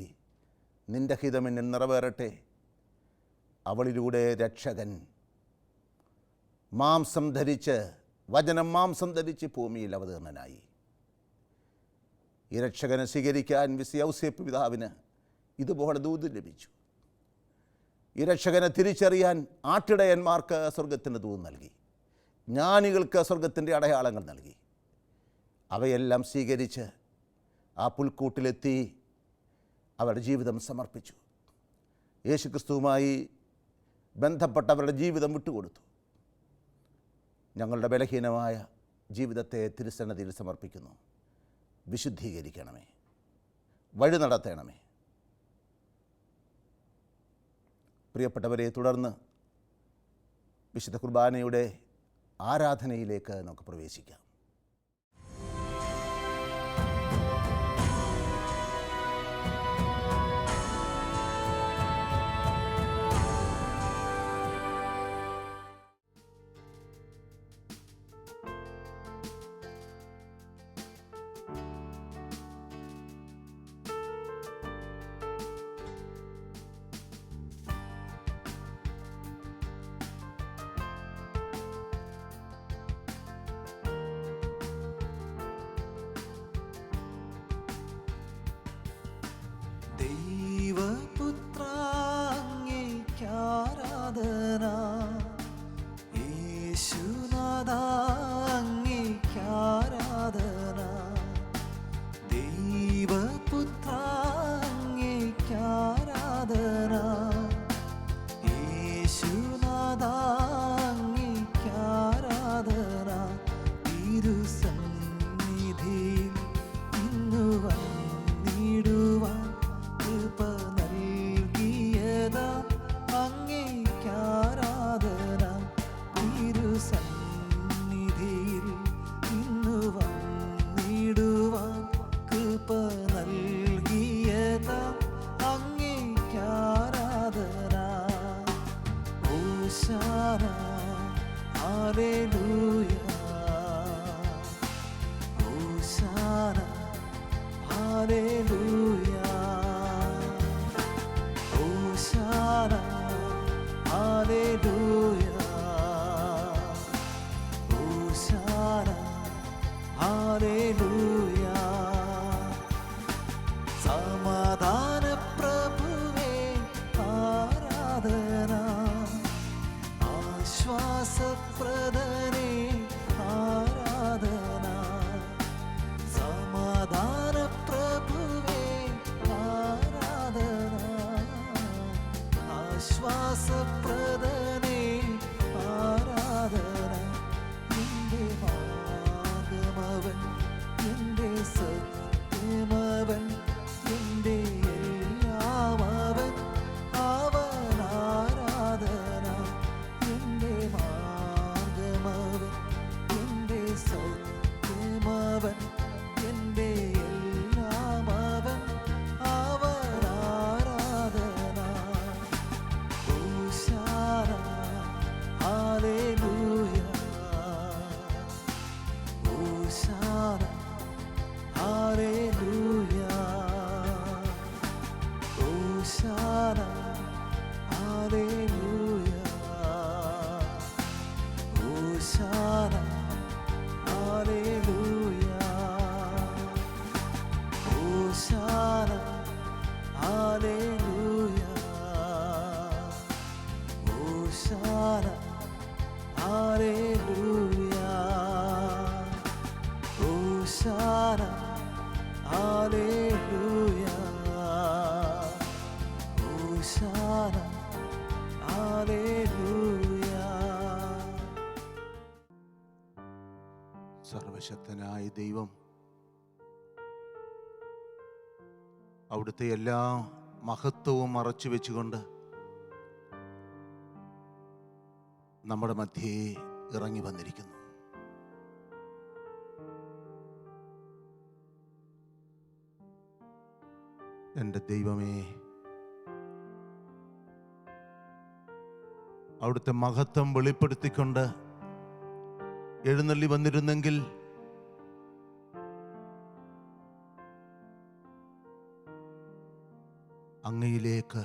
നിൻ്റെ ഹിതമെന്നിൽ നിറവേറട്ടെ. അവളിലൂടെ രക്ഷകൻ വചനം മാംസം ധരിച്ച് ഭൂമിയിൽ അവതീർണനായി. ഈ രക്ഷകനെ സ്വീകരിക്കാൻ ഔസേപ്പ് പിതാവിന് ഇതുപോലെ ദൂത് ലഭിച്ചു. ഈ രക്ഷകനെ തിരിച്ചറിയാൻ ആട്ടിടയന്മാർക്ക് സ്വർഗത്തിൻ്റെ ദൂത് നൽകി, ജ്ഞാനികൾക്ക് സ്വർഗത്തിൻ്റെ അടയാളങ്ങൾ നൽകി. അവയെല്ലാം സ്വീകരിച്ച് ആ പുൽക്കൂട്ടിലെത്തി അവരുടെ ജീവിതം സമർപ്പിച്ചു. യേശുക്രിസ്തുവുമായി ബന്ധപ്പെട്ടവരുടെ ജീവിതം വിട്ടുകൊടുത്തു. ഞങ്ങളുടെ ബലഹീനമായ ജീവിതത്തെ തിരുസന്നിധിയിൽ സമർപ്പിക്കുന്നു. വിശുദ്ധീകരിക്കണമേ, വഴി നടത്തണമേ. പ്രിയപ്പെട്ടവരെ, തുടർന്ന് വിശുദ്ധ കുർബാനയുടെ ആരാധനയിലേക്ക് നമുക്ക് പ്രവേശിക്കാം. സമാധാന പ്രഭുവേ ആരാധന, ആശ്വാസപ്രദനേ ആരാധന, സമാധാന പ്രഭുവേ ആരാധന, ആശ്വാസപ്രദനേ ആരാധന. എൻ്റെ മാർഗ്ഗമവൻ, എൻ്റെ സത്യമവൻ, എൻ്റെ എല്ലാമവൻ, അവൻ ആരാധന. എൻ്റെ മാർഗ്ഗമവൻ, എൻ്റെ സത്യമവൻ, എൻ്റെ എല്ലാമവൻ, അവൻ ആരാധന. ഹോശാന ഹല്ലേലൂയ, ഹോശാന ഹല്ലേലൂയ, ഹോശാന ഹല്ലേലൂയ, ഹോശാന ഹല്ലേലൂയ, ഹോശാന ഹല്ലേലൂയ, ഹോശാന ഹല്ലേലൂയ, ഹോശാന ഹല്ലേലൂയ, ഹോശാന ഹല്ലേലൂയ. സർവശക്തനായ ദൈവം അവിടുത്തെ എല്ലാ മഹത്വവും മറച്ചു വെച്ചുകൊണ്ട് നമ്മുടെ മധ്യേ ഇറങ്ങി വന്നിരിക്കുന്നു. എൻ്റെ ദൈവമേ, അവിടുത്തെ മഹത്വം വെളിപ്പെടുത്തിക്കൊണ്ട് എഴുന്നള്ളി വന്നിരുന്നെങ്കിൽ അങ്ങയിലേക്ക്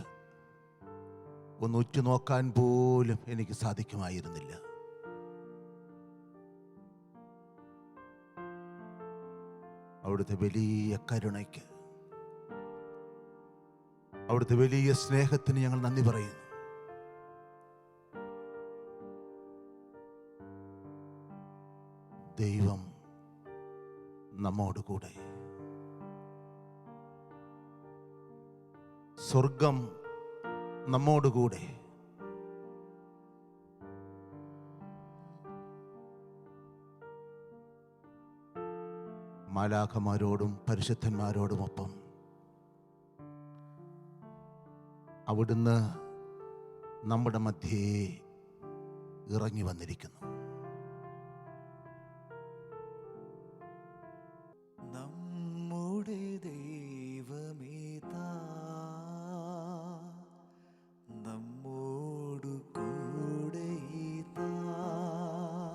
ഒന്ന് ഉറ്റുനോക്കാൻ പോലും എനിക്ക് സാധിക്കുമായിരുന്നില്ല. അവിടുത്തെ വലിയ കരുണയ്ക്ക്, അവിടുത്തെ വലിയ സ്നേഹത്തിന് ഞങ്ങൾ നന്ദി പറയുന്നു. ദൈവം നമ്മോടുകൂടെ, സ്വർഗം നമ്മോടുകൂടെ. മാലാഖമാരോടും പരിശുദ്ധന്മാരോടുമൊപ്പം അവിടുന്ന് നമ്മുടെ മധ്യേ ഇറങ്ങി വന്നിരിക്കുന്നു. നമ്മുടെ ദൈവമേതാ, നമ്മോടു കൂടെയിതാ.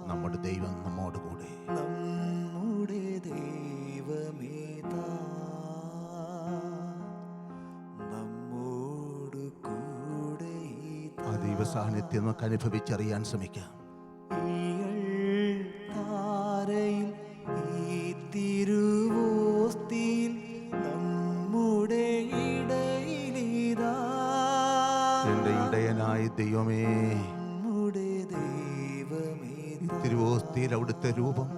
നമ്മുടെ ദൈവം നമ്മോടുകൂടെ. നമ്മുടെ ദൈവമേതാ, നമ്മോടു കൂടെയിതാ. ആ ദൈവ സാന്നിധ്യം നമുക്ക് അനുഭവിച്ചറിയാൻ ശ്രമിക്കാം. താരയിൽ ഈ തിരുവോസ്തിയിൽ നമ്മുടെ ഇടയിലിതാ. എൻ്റെ ഇടയനായ ദൈവമേ, നമ്മുടെ ദൈവമേ, തിരുവോസ്തിയിൽ അവിടുത്തെ രൂപം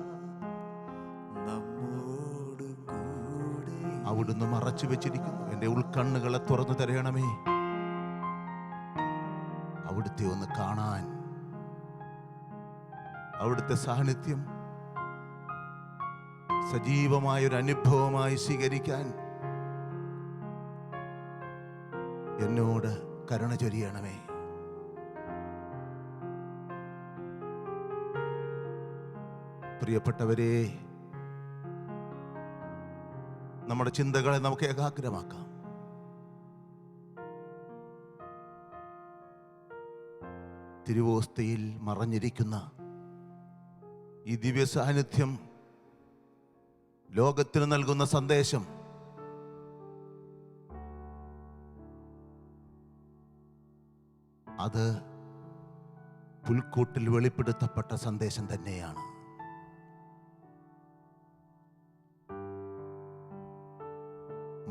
നമ്മോട് കൂടെ. അവിടുന്ന് മറച്ചു വെച്ചിരിക്കുന്നു. എൻ്റെ ഉൾക്കണ്ണുകളെ തുറന്നു തരണമേ, അവിടുത്തെ ഒന്ന് കാണാൻ, അവിടുത്തെ സാന്നിധ്യം സജീവമായൊരു അനുഭവമായി സ്വീകരിക്കാൻ എന്നോട് കരുണ ചൊരിയണമേ. പ്രിയപ്പെട്ടവരെ, നമ്മുടെ ചിന്തകളെ നമുക്ക് ഏകാഗ്രമാക്കാം. തിരുവോസ്തിയിൽ മറഞ്ഞിരിക്കുന്ന ഈ ദിവ്യ സാന്നിധ്യം ലോകത്തിന് നൽകുന്ന സന്ദേശം അത് പുൽക്കൂട്ടിൽ വെളിപ്പെടുത്തപ്പെട്ട സന്ദേശം തന്നെയാണ്.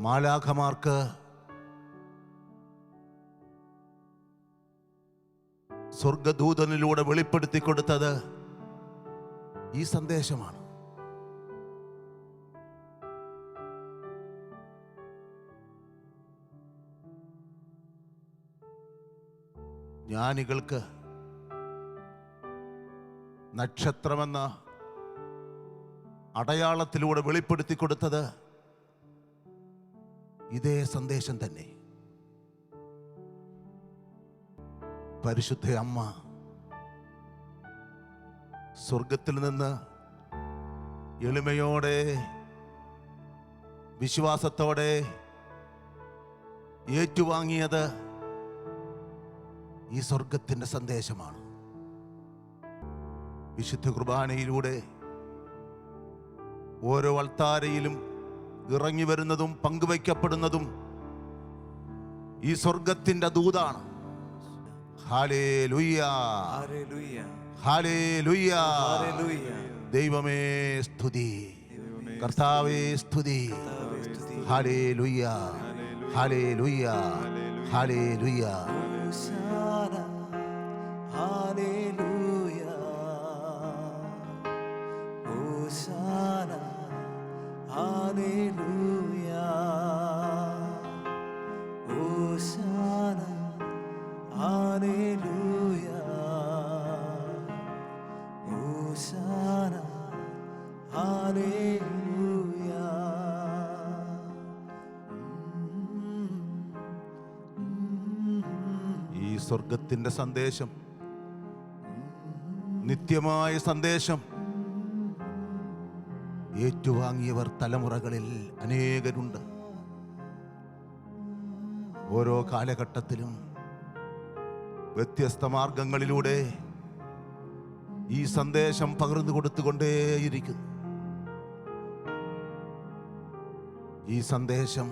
മാലാഖമാർക്ക് സ്വർഗദൂതനിലൂടെ വെളിപ്പെടുത്തി കൊടുത്തത് ഈ സന്ദേശമാണ്. ജ്ഞാനികൾക്ക് നക്ഷത്രമെന്ന അടയാളത്തിലൂടെ വെളിപ്പെടുത്തി കൊടുത്തത് ഇതേ സന്ദേശം തന്നെ. പരിശുദ്ധ അമ്മ സ്വർഗത്തിൽ നിന്ന് എളിമയോടെ വിശ്വാസത്തോടെ ഏറ്റുവാങ്ങിയത് ഈ സ്വർഗത്തിൻ്റെ സന്ദേശമാണ്. വിശുദ്ധ കുർബാനയിലൂടെ ഓരോ അൾത്താരയിലും ഇറങ്ങി വരുന്നതും പങ്കുവയ്ക്കപ്പെടുന്നതും ഈ സ്വർഗത്തിൻ്റെ ദൂതാണ്. Hallelujah, hallelujah. ദൈവമേ സ്തുതി, കർത്താവേ സ്തുതി. ഹല്ലേലൂയ, ഹല്ലേലൂയ, ഹല്ലേലൂയ. ഹോശാന, ഹല്ലേലൂയ. ഹോശാന, ഹല്ലേലൂയ. ഹോശാന, ഹല്ലേലൂയ. ഹോശാന, ഹല്ലേലൂയ. ഈ സ്വർഗത്തിൻ്റെ സന്ദേശം, നിത്യമായ സന്ദേശം ഏറ്റുവാങ്ങിയവർ തലമുറകളിൽ അനേകരുണ്ട്. ഓരോ കാലഘട്ടത്തിലും വ്യത്യസ്ത മാർഗങ്ങളിലൂടെ ഈ സന്ദേശം പകർന്നു കൊടുത്തുകൊണ്ടേയിരിക്കുന്നു. ഈ സന്ദേശം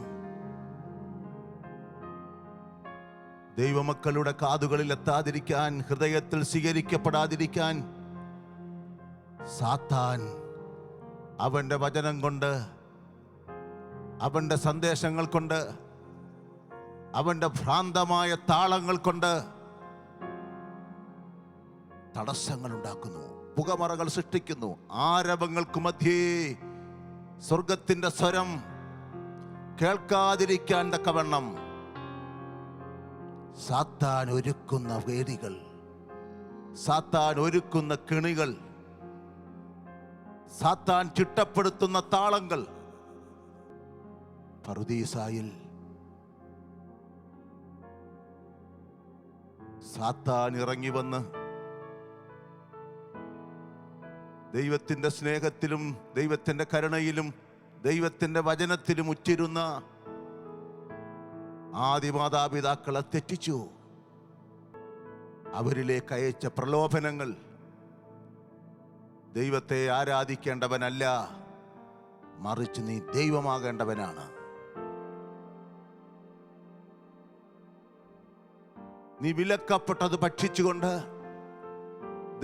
ദൈവമക്കളുടെ കാതുകളിൽ എത്താതിരിക്കാൻ, ഹൃദയത്തിൽ സ്വീകരിക്കപ്പെടാതിരിക്കാൻ സാത്താൻ അവൻ്റെ വചനം കൊണ്ട്, അവൻ്റെ സന്ദേശങ്ങൾ കൊണ്ട്, അവൻ്റെ ഭ്രാന്തമായ താളങ്ങൾ കൊണ്ട് തടസ്സങ്ങൾ ഉണ്ടാക്കുന്നു, പുകമറകൾ സൃഷ്ടിക്കുന്നു. ആരവങ്ങൾക്ക് മധ്യേ സ്വർഗത്തിൻ്റെ സ്വരം കേൾക്കാതിരിക്കാൻ തക്കവണ്ണം സാത്താൻ ഒരുക്കുന്ന വേദികൾ, സാത്താൻ ഒരുക്കുന്ന കെണികൾ, സാത്താൻ ചിട്ടപ്പെടുത്തുന്ന താളങ്ങൾ പറുദീസായിൽ സാത്താൻ ഇറങ്ങി വന്ന് ദൈവത്തിൻ്റെ സ്നേഹത്തിലും ദൈവത്തിൻ്റെ കരുണയിലും ദൈവത്തിൻ്റെ വചനത്തിലും ഉറ്റിരുന്ന ആദിമാതാപിതാക്കളെ തെറ്റിച്ചു. അവരിലേക്ക് അയച്ച പ്രലോഭനങ്ങൾ ദൈവത്തെ ആരാധിക്കേണ്ടവനല്ല, മറിച്ച് നീ ദൈവമാകേണ്ടവനാണ്, നീ വിലക്കപ്പെട്ടത് ഭക്ഷിച്ചുകൊണ്ട്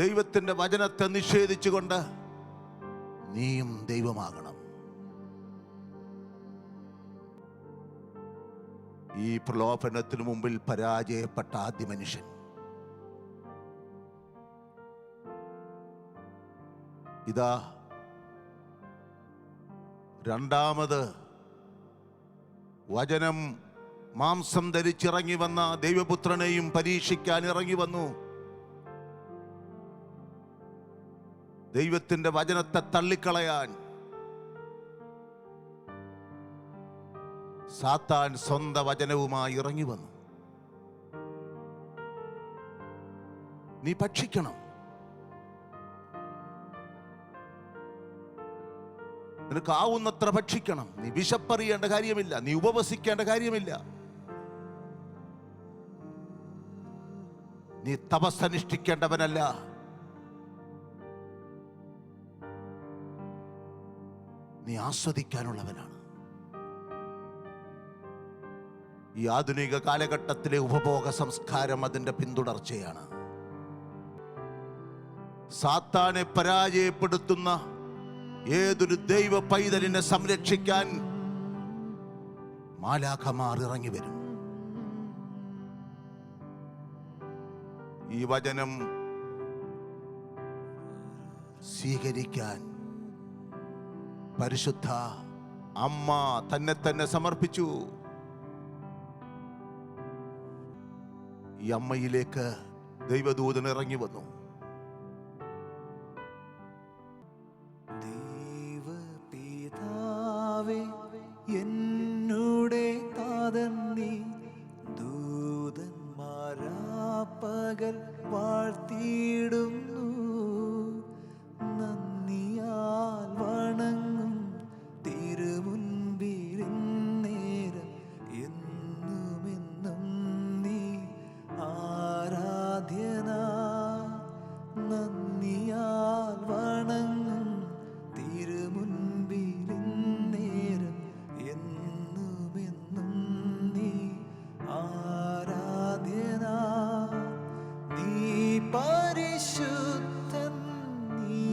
ദൈവത്തിൻ്റെ വചനത്തെ നിഷേധിച്ചുകൊണ്ട് നീയും ദൈവമാകണം. ഈ പ്രലോഭനത്തിനു മുമ്പിൽ പരാജയപ്പെട്ട ആദ്യ മനുഷ്യൻ ഇതാ രണ്ടാമത് വചനം മാംസം ധരിച്ചിറങ്ങി വന്ന ദൈവപുത്രനെയും പരീക്ഷിക്കാൻ ഇറങ്ങി വന്നു. ദൈവത്തിൻ്റെ വചനത്തെ തള്ളിക്കളയാൻ സാത്താൻ സ്വന്തം വചനവുമായി ഇറങ്ങി വന്നു. നീ ഭക്ഷിക്കണം, നിനക്കാവുന്നത്ര ഭക്ഷിക്കണം. നീ വിശപ്പറിയേണ്ട കാര്യമില്ല, നീ ഉപവസിക്കേണ്ട കാര്യമില്ല, നീ തപസ്സനുഷ്ഠിക്കേണ്ടവനല്ല. നീ ആസ്വദിക്കാനുള്ളവനാണ്. ഈ ആധുനിക കാലഘട്ടത്തിലെ ഉപഭോഗ സംസ്കാരം അതിൻ്റെ പിന്തുടർച്ചയാണ്. സാത്താനെ പരാജയപ്പെടുത്തുന്ന ഏതൊരു ദൈവ പൈതലിനെ സംരക്ഷിക്കാൻ മാലാഖമാർ ഇറങ്ങി വരും. ഈ വചനം സ്വീകരിക്കാൻ പരിശുദ്ധ അമ്മ തന്നെ സമർപ്പിച്ചു. ഈ അമ്മയിലേക്ക് ദൈവദൂതൻ ഇറങ്ങി വന്നു. ദൈവപിതാവേ, എന്നുടെ താതൻ നീ, ദൂതന്മാരാ പകൽ വാഴ്ത്തിയിടുന്നു. നന്ദിയാൽ വണങ്ങും തിരുമുൻപിൽ നേരം എന്നുമെന്നും നീ ആരാധ്യനാ. നന്ദിയാൽ വണങ്ങും തിരുമുൻപിൽ നേരം എന്നുമെന്നും നീ ആരാധ്യനാ. നീ പരിശുദ്ധൻ, നീ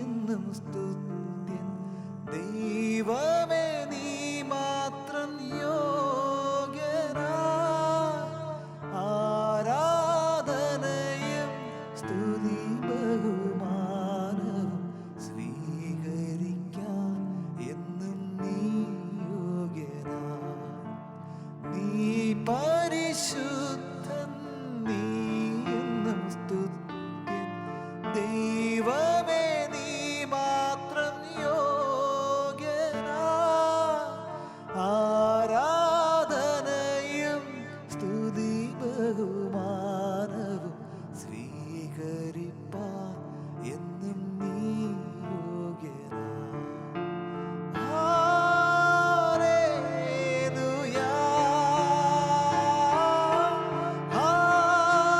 എന്നും സ്തുത്യൻ. ദൈവമേ, നീ മാത്രം യോഗ്യനാ. ആരാധനയും സ്തുതി ബഹുമാനവും സ്വീകരിക്കാൻ എന്നും നീ യോഗ്യനാ. നീ പരിശുദ്ധൻ, നീ എന്നും സ്തുത്യൻ. ദൈവമേ, നീ മാത്രം യോഗ്യനാ. ആരാധനയും സ്തുതി ബഹുമാനവും സ്വീകരിപ്പാൻ എന്നും നീ യോഗ്യനാ. ഹല്ലേലൂയാ, ഹല്ലേലൂയാ,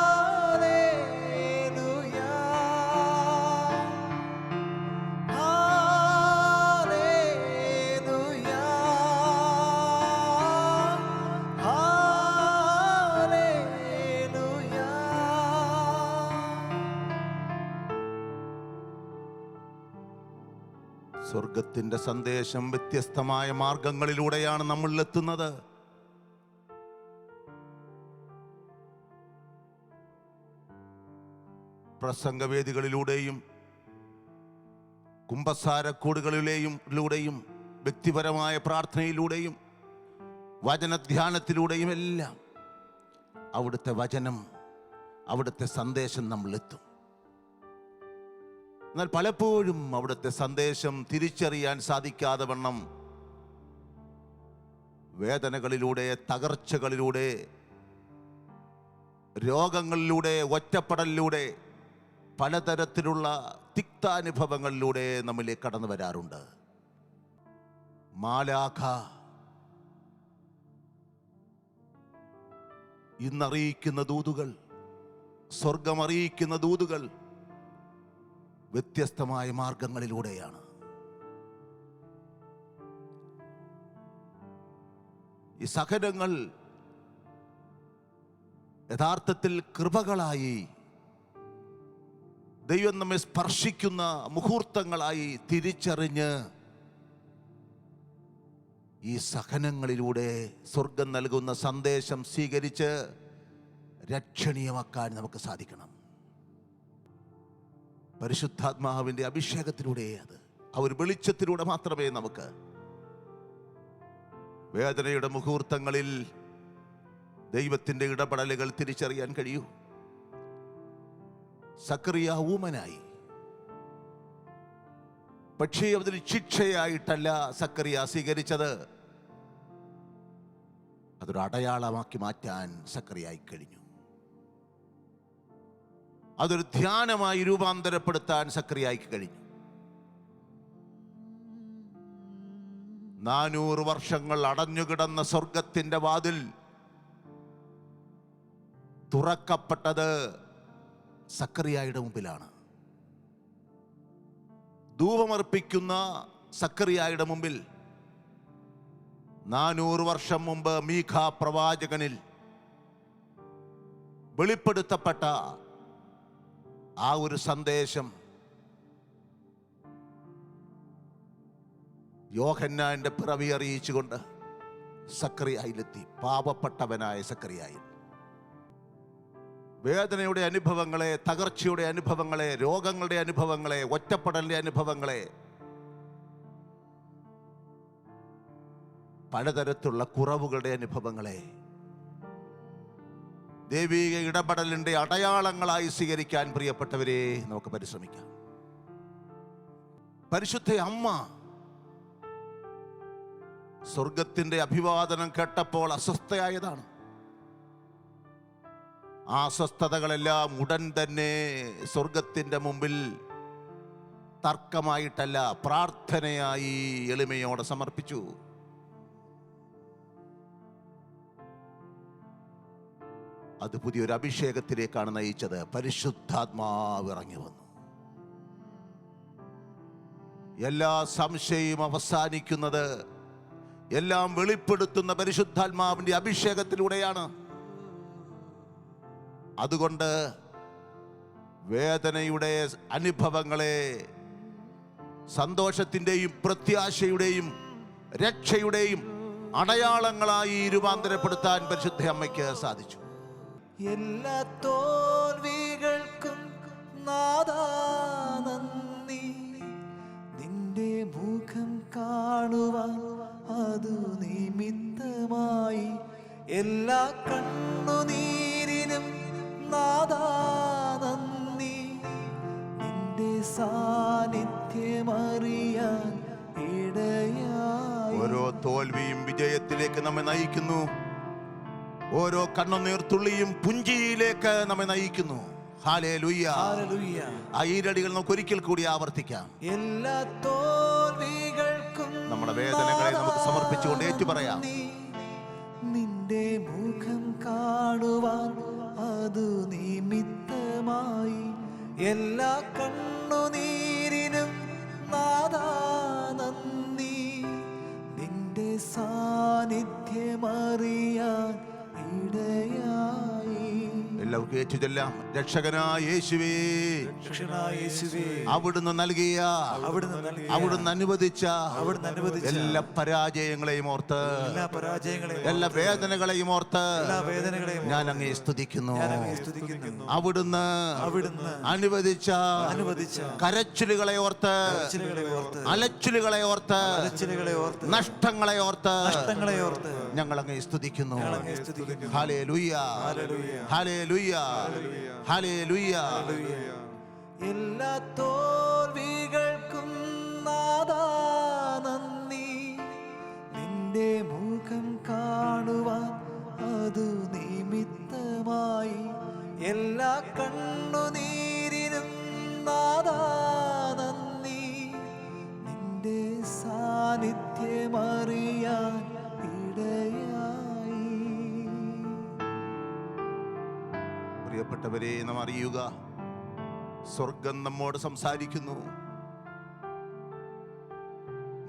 ഹല്ലേലൂയാ, ഹല്ലേലൂയാ. സ്വർഗത്തിന്റെ സന്ദേശം വ്യത്യസ്തമായ മാർഗങ്ങളിലൂടെയാണ് നമ്മളിലെത്തുന്നത്. പ്രസംഗവേദികളിലൂടെയും കുമ്പസാരക്കൂടുകളിലൂടെയും വ്യക്തിപരമായ പ്രാർത്ഥനയിലൂടെയും വചനധ്യാനത്തിലൂടെയും എല്ലാം അവിടുത്തെ വചനം, അവിടുത്തെ സന്ദേശം നമ്മളിലെത്തും. എന്നാൽ പലപ്പോഴും അവിടുത്തെ സന്ദേശം തിരിച്ചറിയാൻ സാധിക്കാതെ വണ്ണം വേദനകളിലൂടെ, തകർച്ചകളിലൂടെ, രോഗങ്ങളിലൂടെ, ഒറ്റപ്പെടലിലൂടെ, പലതരത്തിലുള്ള തിക്താനുഭവങ്ങളിലൂടെ നമ്മിലേക്ക് കടന്നു വരാറുണ്ട്. മാലാഖ ഇന്നറിയിക്കുന്ന ദൂതുകൾ, സ്വർഗമറിയിക്കുന്ന ദൂതുകൾ വ്യത്യസ്തമായ മാർഗങ്ങളിലൂടെയാണ്. ഈ സഹനങ്ങൾ യഥാർത്ഥത്തിൽ കൃപകളായി, ദൈവം നമ്മെ സ്പർശിക്കുന്ന മുഹൂർത്തങ്ങളായി തിരിച്ചറിഞ്ഞ് ഈ സഹനങ്ങളിലൂടെ സ്വർഗം നൽകുന്ന സന്ദേശം സ്വീകരിച്ച് രക്ഷണീയമാക്കാൻ നമുക്ക് സാധിക്കണം. പരിശുദ്ധാത്മാവിൻ്റെ അഭിഷേകത്തിലൂടെ, അത് ആ ഒരു വെളിച്ചത്തിലൂടെ മാത്രമേ നമുക്ക് വേദനയുടെ മുഹൂർത്തങ്ങളിൽ ദൈവത്തിൻ്റെ ഇടപെടലുകൾ തിരിച്ചറിയാൻ കഴിയൂ. സക്കറിയ ഊമനായി, പക്ഷേ അതിന് ശിക്ഷയായിട്ടല്ല സക്കറിയ സ്വീകരിച്ചത്, അതൊരു അടയാളമാക്കി മാറ്റാൻ സക്കറിയായി കഴിഞ്ഞു. അതൊരു ധ്യാനമായി രൂപാന്തരപ്പെടുത്താൻ സക്കറിയായി കഴിഞ്ഞു. 400 വർഷങ്ങൾ അടഞ്ഞുകിടന്ന സ്വർഗത്തിന്റെ വാതിൽ തുറക്കപ്പെട്ടത് സക്കറിയായുടെ മുമ്പിലാണ്. ധൂപമർപ്പിക്കുന്ന സക്കറിയായുടെ മുമ്പിൽ 400 വർഷം മുമ്പ് മീഖ പ്രവാചകനിൽ വെളിപ്പെടുത്തപ്പെട്ട ആ ഒരു സന്ദേശം യോഹന്നാന്റെ പിറവി അറിയിച്ചുകൊണ്ട് സക്കറിയായിലെത്തി. പാവപ്പെട്ടവനായ സക്കറിയായി വേദനയുടെ അനുഭവങ്ങളെ, തകർച്ചയുടെ അനുഭവങ്ങളെ, രോഗങ്ങളുടെ അനുഭവങ്ങളെ, ഒറ്റപ്പെടലിന്റെ അനുഭവങ്ങളെ, പലതരത്തിലുള്ള കുറവുകളുടെ അനുഭവങ്ങളെ ദൈവിക ഇടപെടലിന്റെ അടയാളങ്ങളായി സ്വീകരിക്കാൻ പ്രിയപ്പെട്ടവരെ നമുക്ക് പരിശ്രമിക്കാം. പരിശുദ്ധ അമ്മ സ്വർഗത്തിന്റെ അഭിവാദനം കേട്ടപ്പോൾ അസ്വസ്ഥയായതാണ്. ആ അസ്വസ്ഥതകളെല്ലാം ഉടൻ തന്നെ സ്വർഗത്തിന്റെ മുമ്പിൽ തർക്കമായിട്ടല്ല, പ്രാർത്ഥനയായി എളിമയോടെ സമർപ്പിച്ചു. അത് പുതിയൊരു അഭിഷേകത്തിലേക്കാണ് നയിച്ചത്. പരിശുദ്ധാത്മാവ് ഇറങ്ങി വന്നു. എല്ലാ സംശയവും അവസാനിക്കുന്നത്, എല്ലാം വെളിപ്പെടുത്തുന്ന പരിശുദ്ധാത്മാവിന്റെ അഭിഷേകത്തിലൂടെയാണ്. അതുകൊണ്ട് വേദനയുടെ അനുഭവങ്ങളെ സന്തോഷത്തിന്റെയും പ്രത്യാശയുടെയും രക്ഷയുടെയും അടയാളങ്ങളായി രൂപാന്തരപ്പെടുത്താൻ പരിശുദ്ധ അമ്മയ്ക്ക് സാധിച്ചു. എല്ലാ തോൽവികൾക്കും നാഥാ നന്ദി, നിന്റെ മുഖം കാണുവാൻ അതു നിമിത്തമായി. എല്ലാ കണ്ണുനീരിനും നാഥാ നന്ദി, നിന്റെ സാന്നിധ്യമറിയാൻ ഇടയായി. ഓരോ തോൽവിയും വിജയത്തിലേക്ക് നമ്മെ നയിക്കുന്നു. ഓരോ കണ്ണുനീർത്തുള്ളിയും പുഞ്ചിയിലേക്ക് നമ്മെ നയിക്കുന്നു. ഹല്ലേലൂയ. ആ ഈരടികൾ നമുക്ക് ഒരിക്കൽ കൂടി ആവർത്തിക്കാം. എല്ലാ തോൽവികൾക്കും നമ്മുടെ വേദനകളെ നമുക്ക് സമർപ്പിച്ചുകൊണ്ട് ഏറ്റുപറയാം. നിന്റെ മുഖം കാണുവാൻ അതു നിമിത്തമായി. എല്ലാ കണ്ണുനീരിനും നാഥാ നന്ദി, നിന്റെ സാന്നിധ്യമറിയാൻ ഇടയായി. എല്ലാവർക്കും ഏറ്റുചൊല്ലാം. രക്ഷകനായ യേശുവേ, അവിടുന്ന് നൽകിയ, അവിടുന്ന് അനുവദിച്ച എല്ലാ പരാജയങ്ങളെയും ഓർത്ത്, എല്ലാ വേദനകളെയും ഓർത്ത് ഞാൻ അങ്ങയെ സ്തുതിക്കുന്നു. അവിടുന്ന് അനുവദിച്ച കരച്ചിലുകളെ ഓർത്ത്, അലച്ചിലുകളെ ഓർത്ത്, നഷ്ടങ്ങളെ ഓർത്ത് ഞങ്ങൾ അങ്ങയെ സ്തുതിക്കുന്നു. ഹല്ലേലൂയ, ഹല്ലേലൂയ, ഹല്ലേലൂയ. എല്ലാ തോൽവികൾക്കും നാഥാ നന്ദി, നിന്റെ മുഖം കാണുവാൻ അതു നിമിത്തമായി. എല്ലാ കണ്ണുനീരിനും നാഥാ നന്ദി, നിന്റെ സാന്നിധ്യമറിയാൻ ഇടയായി. പ്രിയപ്പെട്ടവരെ, നാം അറിയുക, സ്വർഗം നമ്മോട് സംസാരിക്കുന്നു,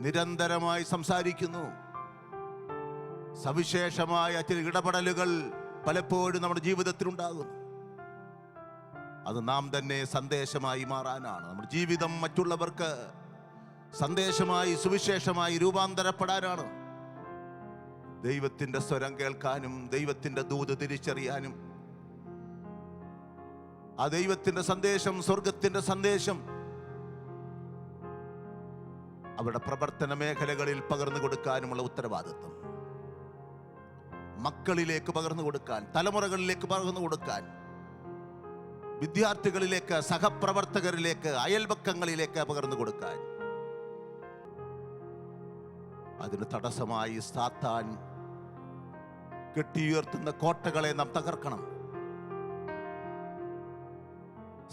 നിരന്തരമായി സംസാരിക്കുന്നു. സവിശേഷമായ ചില ഇടപെടലുകൾ പലപ്പോഴും നമ്മുടെ ജീവിതത്തിലുണ്ടാകുന്നു. അത് നാം തന്നെ സന്ദേശമായി മാറാനാണ്. നമ്മുടെ ജീവിതം മറ്റുള്ളവർക്ക് സന്ദേശമായി, സുവിശേഷമായി രൂപാന്തരപ്പെടാനാണ്. ദൈവത്തിന്റെ സ്വരം കേൾക്കാനും, ദൈവത്തിന്റെ ദൂത് തിരിച്ചറിയാനും, ആ ദൈവത്തിന്റെ സന്ദേശം, സ്വർഗത്തിന്റെ സന്ദേശം അവരുടെ പ്രവർത്തന മേഖലകളിൽ പകർന്നു കൊടുക്കാനുമുള്ള ഉത്തരവാദിത്വം, മക്കളിലേക്ക് പകർന്നു കൊടുക്കാൻ, തലമുറകളിലേക്ക് പകർന്നു കൊടുക്കാൻ, വിദ്യാർത്ഥികളിലേക്ക്, സഹപ്രവർത്തകരിലേക്ക്, അയൽപക്കങ്ങളിലേക്ക് പകർന്നു കൊടുക്കാൻ. അതിന് തടസ്സമായി സാത്താൻ കെട്ടിയുയർത്തുന്ന കോട്ടകളെ നാം തകർക്കണം.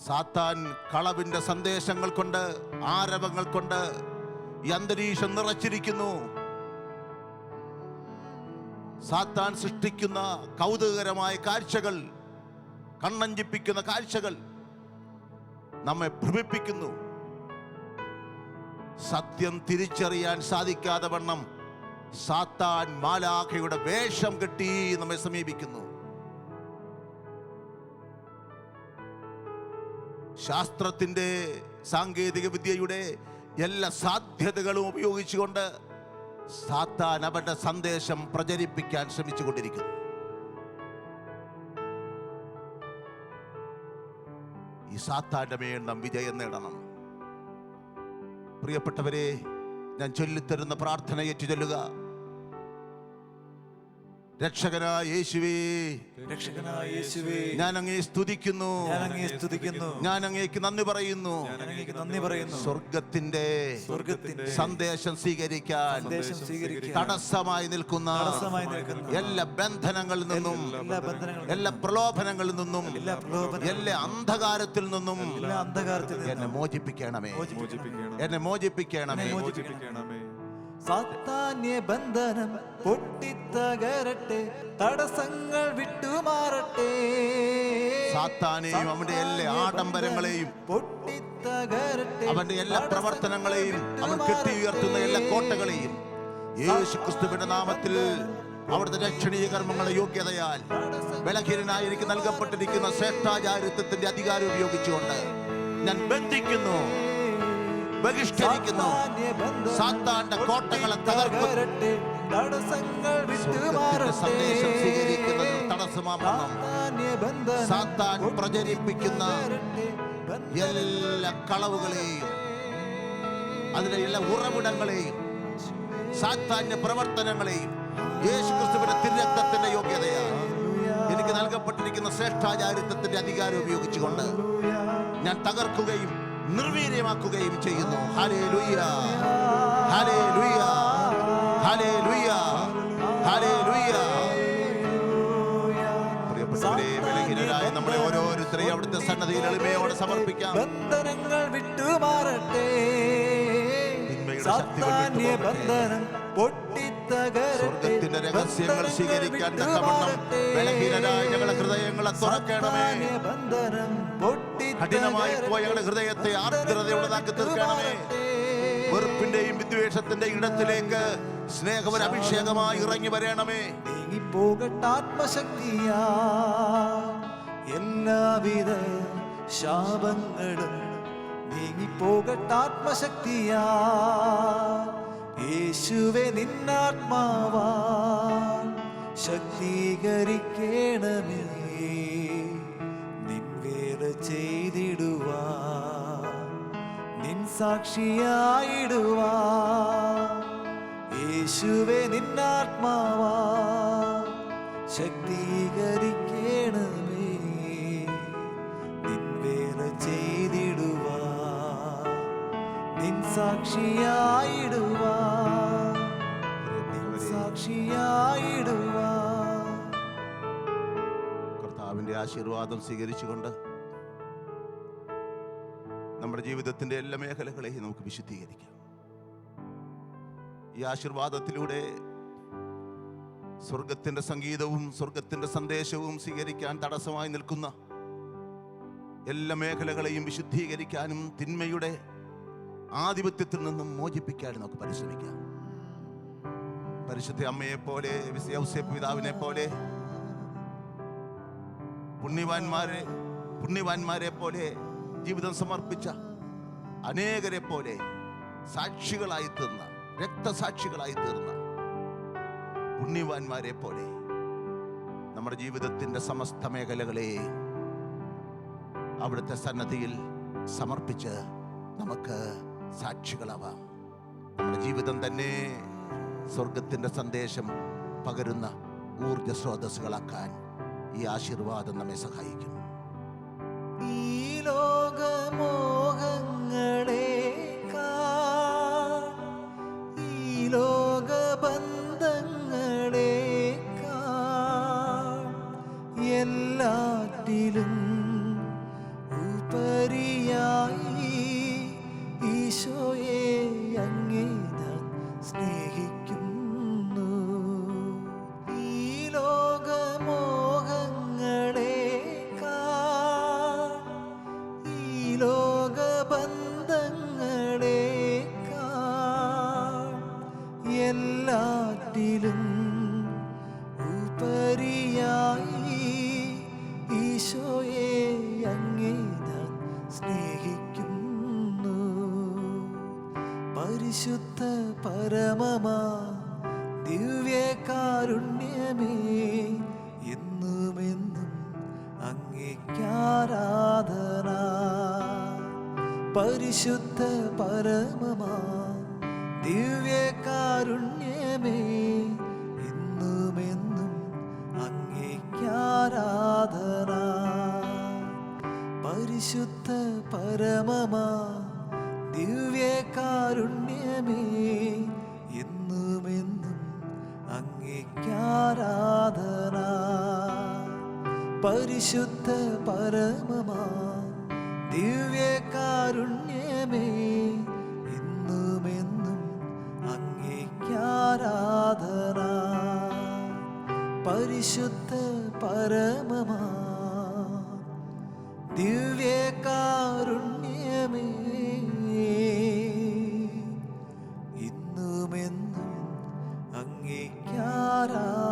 സാത്താൻ കളവിന്റെ സന്ദേശങ്ങൾ കൊണ്ട്, ആരവങ്ങൾ കൊണ്ട് ഈ അന്തരീക്ഷം നിറച്ചിരിക്കുന്നു. സാത്താൻ സൃഷ്ടിക്കുന്ന കൗതുകകരമായ കാഴ്ചകൾ, കണ്ണഞ്ചിപ്പിക്കുന്ന കാഴ്ചകൾ നമ്മെ ഭ്രമിപ്പിക്കുന്നു. സത്യം തിരിച്ചറിയാൻ സാധിക്കാതെ വണ്ണം സാത്താൻ മാലാഖയുടെ വേഷം കെട്ടി നമ്മെ സമീപിക്കുന്നു. ശാസ്ത്രത്തിന്റെ, സാങ്കേതിക വിദ്യയുടെ എല്ലാ സാധ്യതകളും ഉപയോഗിച്ചുകൊണ്ട് സാത്താൻ അവന്റെ സന്ദേശം പ്രചരിപ്പിക്കാൻ ശ്രമിച്ചുകൊണ്ടിരിക്കുന്നു. ഈ സാത്താന്റെ മേൽ നാം വിജയം നേടണം. പ്രിയപ്പെട്ടവരെ, ഞാൻ ചൊല്ലിത്തരുന്ന പ്രാർത്ഥന ഏറ്റു ചൊല്ലുക. രക്ഷകനായ യേശുവേ, രക്ഷകനായ യേശുവേ, ഞാൻ അങ്ങയെ സ്തുതിക്കുന്നു, ഞാൻ അങ്ങയെ സ്തുതിക്കുന്നു, ഞാൻ അങ്ങേക്ക് നന്ദി പറയുന്നു. ഞാൻ അങ്ങേക്ക് നന്ദി പറയുന്നു. സ്വർഗത്തിന്റെ സന്ദേശം സ്വീകരിക്കാൻ സ്വീകരിക്കാൻ തടസ്സമായി നിൽക്കുന്ന എല്ലാ ബന്ധനങ്ങളിൽ നിന്നും, എല്ലാ പ്രലോഭനങ്ങളിൽ നിന്നും, എല്ലാ അന്ധകാരത്തിൽ നിന്നും എന്നെ മോചിപ്പിക്കണമേ, എന്നെ മോചിപ്പിക്കണമേ. സാത്താന്യ ബന്ധനം പൊട്ടിത്തകരട്ടെ, തടസ്സങ്ങൾ വിട്ടുമാറട്ടെ. സാത്താനെയും അവന്റെ എല്ലാ ആഡംബരങ്ങളെയും പൊട്ടിത്തകരട്ടെ, അവന്റെ എല്ലാ പ്രവർത്തനങ്ങളെയും അവൻ കെട്ടി ഉയർത്തുന്ന എല്ലാ കോട്ടകളെയും യേശു ക്രിസ്തുവിന്റെ നാമത്തിൽ അവിടുത്തെ രക്ഷണീയ കർമ്മങ്ങളുടെ യോഗ്യതയാൽ ബലഹീനനായി എനിക്ക് നൽകപ്പെട്ടിരിക്കുന്ന ശ്രേഷ്ഠാചാരിത്വത്തിന്റെ അധികാരം ഉപയോഗിച്ചുകൊണ്ട് ഞാൻ ബന്ധിക്കുന്നു, ബഹിഷ്കരിക്കുന്നു. സാത്താന്റെ കോട്ടകളെ തകർക്കട്ടെ, തടസ്സങ്ങൾ സന്ദേശം സ്വീകരിക്കുന്നതിന് തടസ്സമാകണം. സാത്താൻ പ്രചരിപ്പിക്കുന്ന എല്ലാ കളവുകളെയും അതിലെ എല്ലാ ഉറവിടങ്ങളെയും സാത്താന്യ പ്രവർത്തനങ്ങളെയും യേശുക്രിസ്തുവിന്റെ തിരുരക്തത്തിന്റെ യോഗ്യതയാണ് എനിക്ക് നൽകപ്പെട്ടിരിക്കുന്ന ശ്രേഷ്ഠാചാരിത്വത്തിന്റെ അധികാരം ഉപയോഗിച്ചുകൊണ്ട് ഞാൻ തകർക്കുകയും നിർവീര്യമാക്കുകയും ചെയ്യുന്നു. ഹല്ലേലൂയ, ഹല്ലേലൂയ, ഹല്ലേലൂയ, ഹല്ലേലൂയ. പ്രിയപ്പെട്ടവരെ, ബലഹീനരായ നമ്മളെ ഓരോരുത്തരെയും അവിടുത്തെ സന്നദ്ധിയിൽ എളിമയോടെ സമർപ്പിക്കാം. ബന്ധനങ്ങൾ വിട്ടുമാറട്ടെ, സാത്താന്യ ബന്ധനം പൊട്ടിത്തകരട്ടെ, സ്വർഗത്തിന്റെ രഹസ്യങ്ങൾ സ്വീകരിക്കാൻ തക്കവണ്ണം ബലഹീനരായ ഞങ്ങളുടെ ഹൃദയങ്ങളെ തുറക്കണമേ. ബന്ധനം കഠിനമായി പോയ ഞങ്ങളുടെ ഹൃദയത്തെ ആർദ്രതയുള്ളതാക്കി തീർക്കണമേ. വെറുപ്പിന്റെയും വിദ്വേഷത്തിന്റെ ഇടത്തിലേക്ക് സ്നേഹവൻ അഭിഷേകമായി ഇറങ്ങി വരണമേ. നീങ്ങിപ്പോകട്ടെ ആത്മശക്തിയാ, എല്ലാവിധ ശാപങ്ങളും നീങ്ങിപ്പോകട്ടെ ആത്മശക്തിയാ. യേശുവേ, നിന്നാത്മാവാ ശക്തീകരിക്കണമേ, നിൻ വേല ചെയ്തിടുവാ, നിൻ സാക്ഷിയായിടുവാ. യേശുവേ, നിന്നാത്മാവാ ശക്തീകരിക്കണമേ, നിൻ വേല ചെയ്തിടുവാ, നിൻ സാക്ഷിയായിടുവാ, നിൻ സാക്ഷിയായിടുവാ. കർത്താവിന്റെ ആശീർവാദം സ്വീകരിച്ചുകൊണ്ട് നമ്മുടെ ജീവിതത്തിന്റെ എല്ലാ മേഖലകളെയും നമുക്ക് വിശുദ്ധീകരിക്കാം. ഈ ആശീർവാദത്തിലൂടെ സ്വർഗത്തിന്റെ സംഗീതവും സ്വർഗത്തിന്റെ സന്ദേശവും സ്വീകരിക്കാൻ തടസ്സമായി നിൽക്കുന്ന എല്ലാ മേഖലകളെയും വിശുദ്ധീകരിക്കാനും തിന്മയുടെ ആധിപത്യത്തിൽ നിന്നും മോചിപ്പിക്കാനും നമുക്ക് പരിശ്രമിക്കാം. പരിശുദ്ധ അമ്മയെ പോലെ, യൗസേപ്പ് പിതാവിനെ പോലെ, പുണ്യവാന്മാരെ പോലെ ജീവിതം സമർപ്പിച്ച അനേകരെ പോലെ സാക്ഷികളായി തീർന്ന, രക്തസാക്ഷികളായി തീർന്ന പുണ്യവാന്മാരെ പോലെ നമ്മുടെ ജീവിതത്തിന്റെ സമസ്ത മേഖലകളെ അവിടുത്തെ സന്നദ്ധിയിൽ സമർപ്പിച്ച് നമുക്ക് സാക്ഷികളാവാം. നമ്മുടെ ജീവിതം തന്നെ സ്വർഗത്തിന്റെ സന്ദേശം പകരുന്ന ഊർജ സ്രോതസ്സുകളാക്കാൻ ഈ ആശീർവാദം നമ്മെ സഹായിക്കും. ഈ ലോകമോഹങ്ങളേക്കാൾ, ഈ ലോകബന്ധങ്ങളേക്കാൾ എല്ലാറ്റിലും ഉപരിയായി ഈശോയെ അങ്ങേ ഞാൻ സ്നേഹിക്കുന്നു. ഈ ലോകമോഹങ്ങളേക്കാൾ, ഈ ലോകബന്ധങ്ങളേക്കാൾ എല്ലാറ്റിലും ഉപരിയായി ഈശോയെ അങ്ങേ ഞാൻ സ്നേഹിക്കുന്നു. പരിശുദ്ധ പരമമാ കാരുണ്യമേ എന്നുമെന്നും അങ്ങേക്കാരാധന. പരിശുദ്ധ പരമമാ ദിവ്യ കാരുണ്യമേ എന്നുമെന്നും അങ്ങേക്കാരാധന. പരിശുദ്ധ പരമമാ ദിവ്യ കാരുണ്യമേ എന്നുമെന്നും അങ്ങേക്കാരാധന. പരിശുദ്ധ പരമമാ ദിവ്യ കാരുണ്യമേ എന്നുമെന്നും അങ്ങേക്കാരാധന. പരിശുദ്ധ പരമമാ ദിവ്യ കാരുണ്യമേ എന്നുമെന്നും അങ്ങേക്കാരാധന.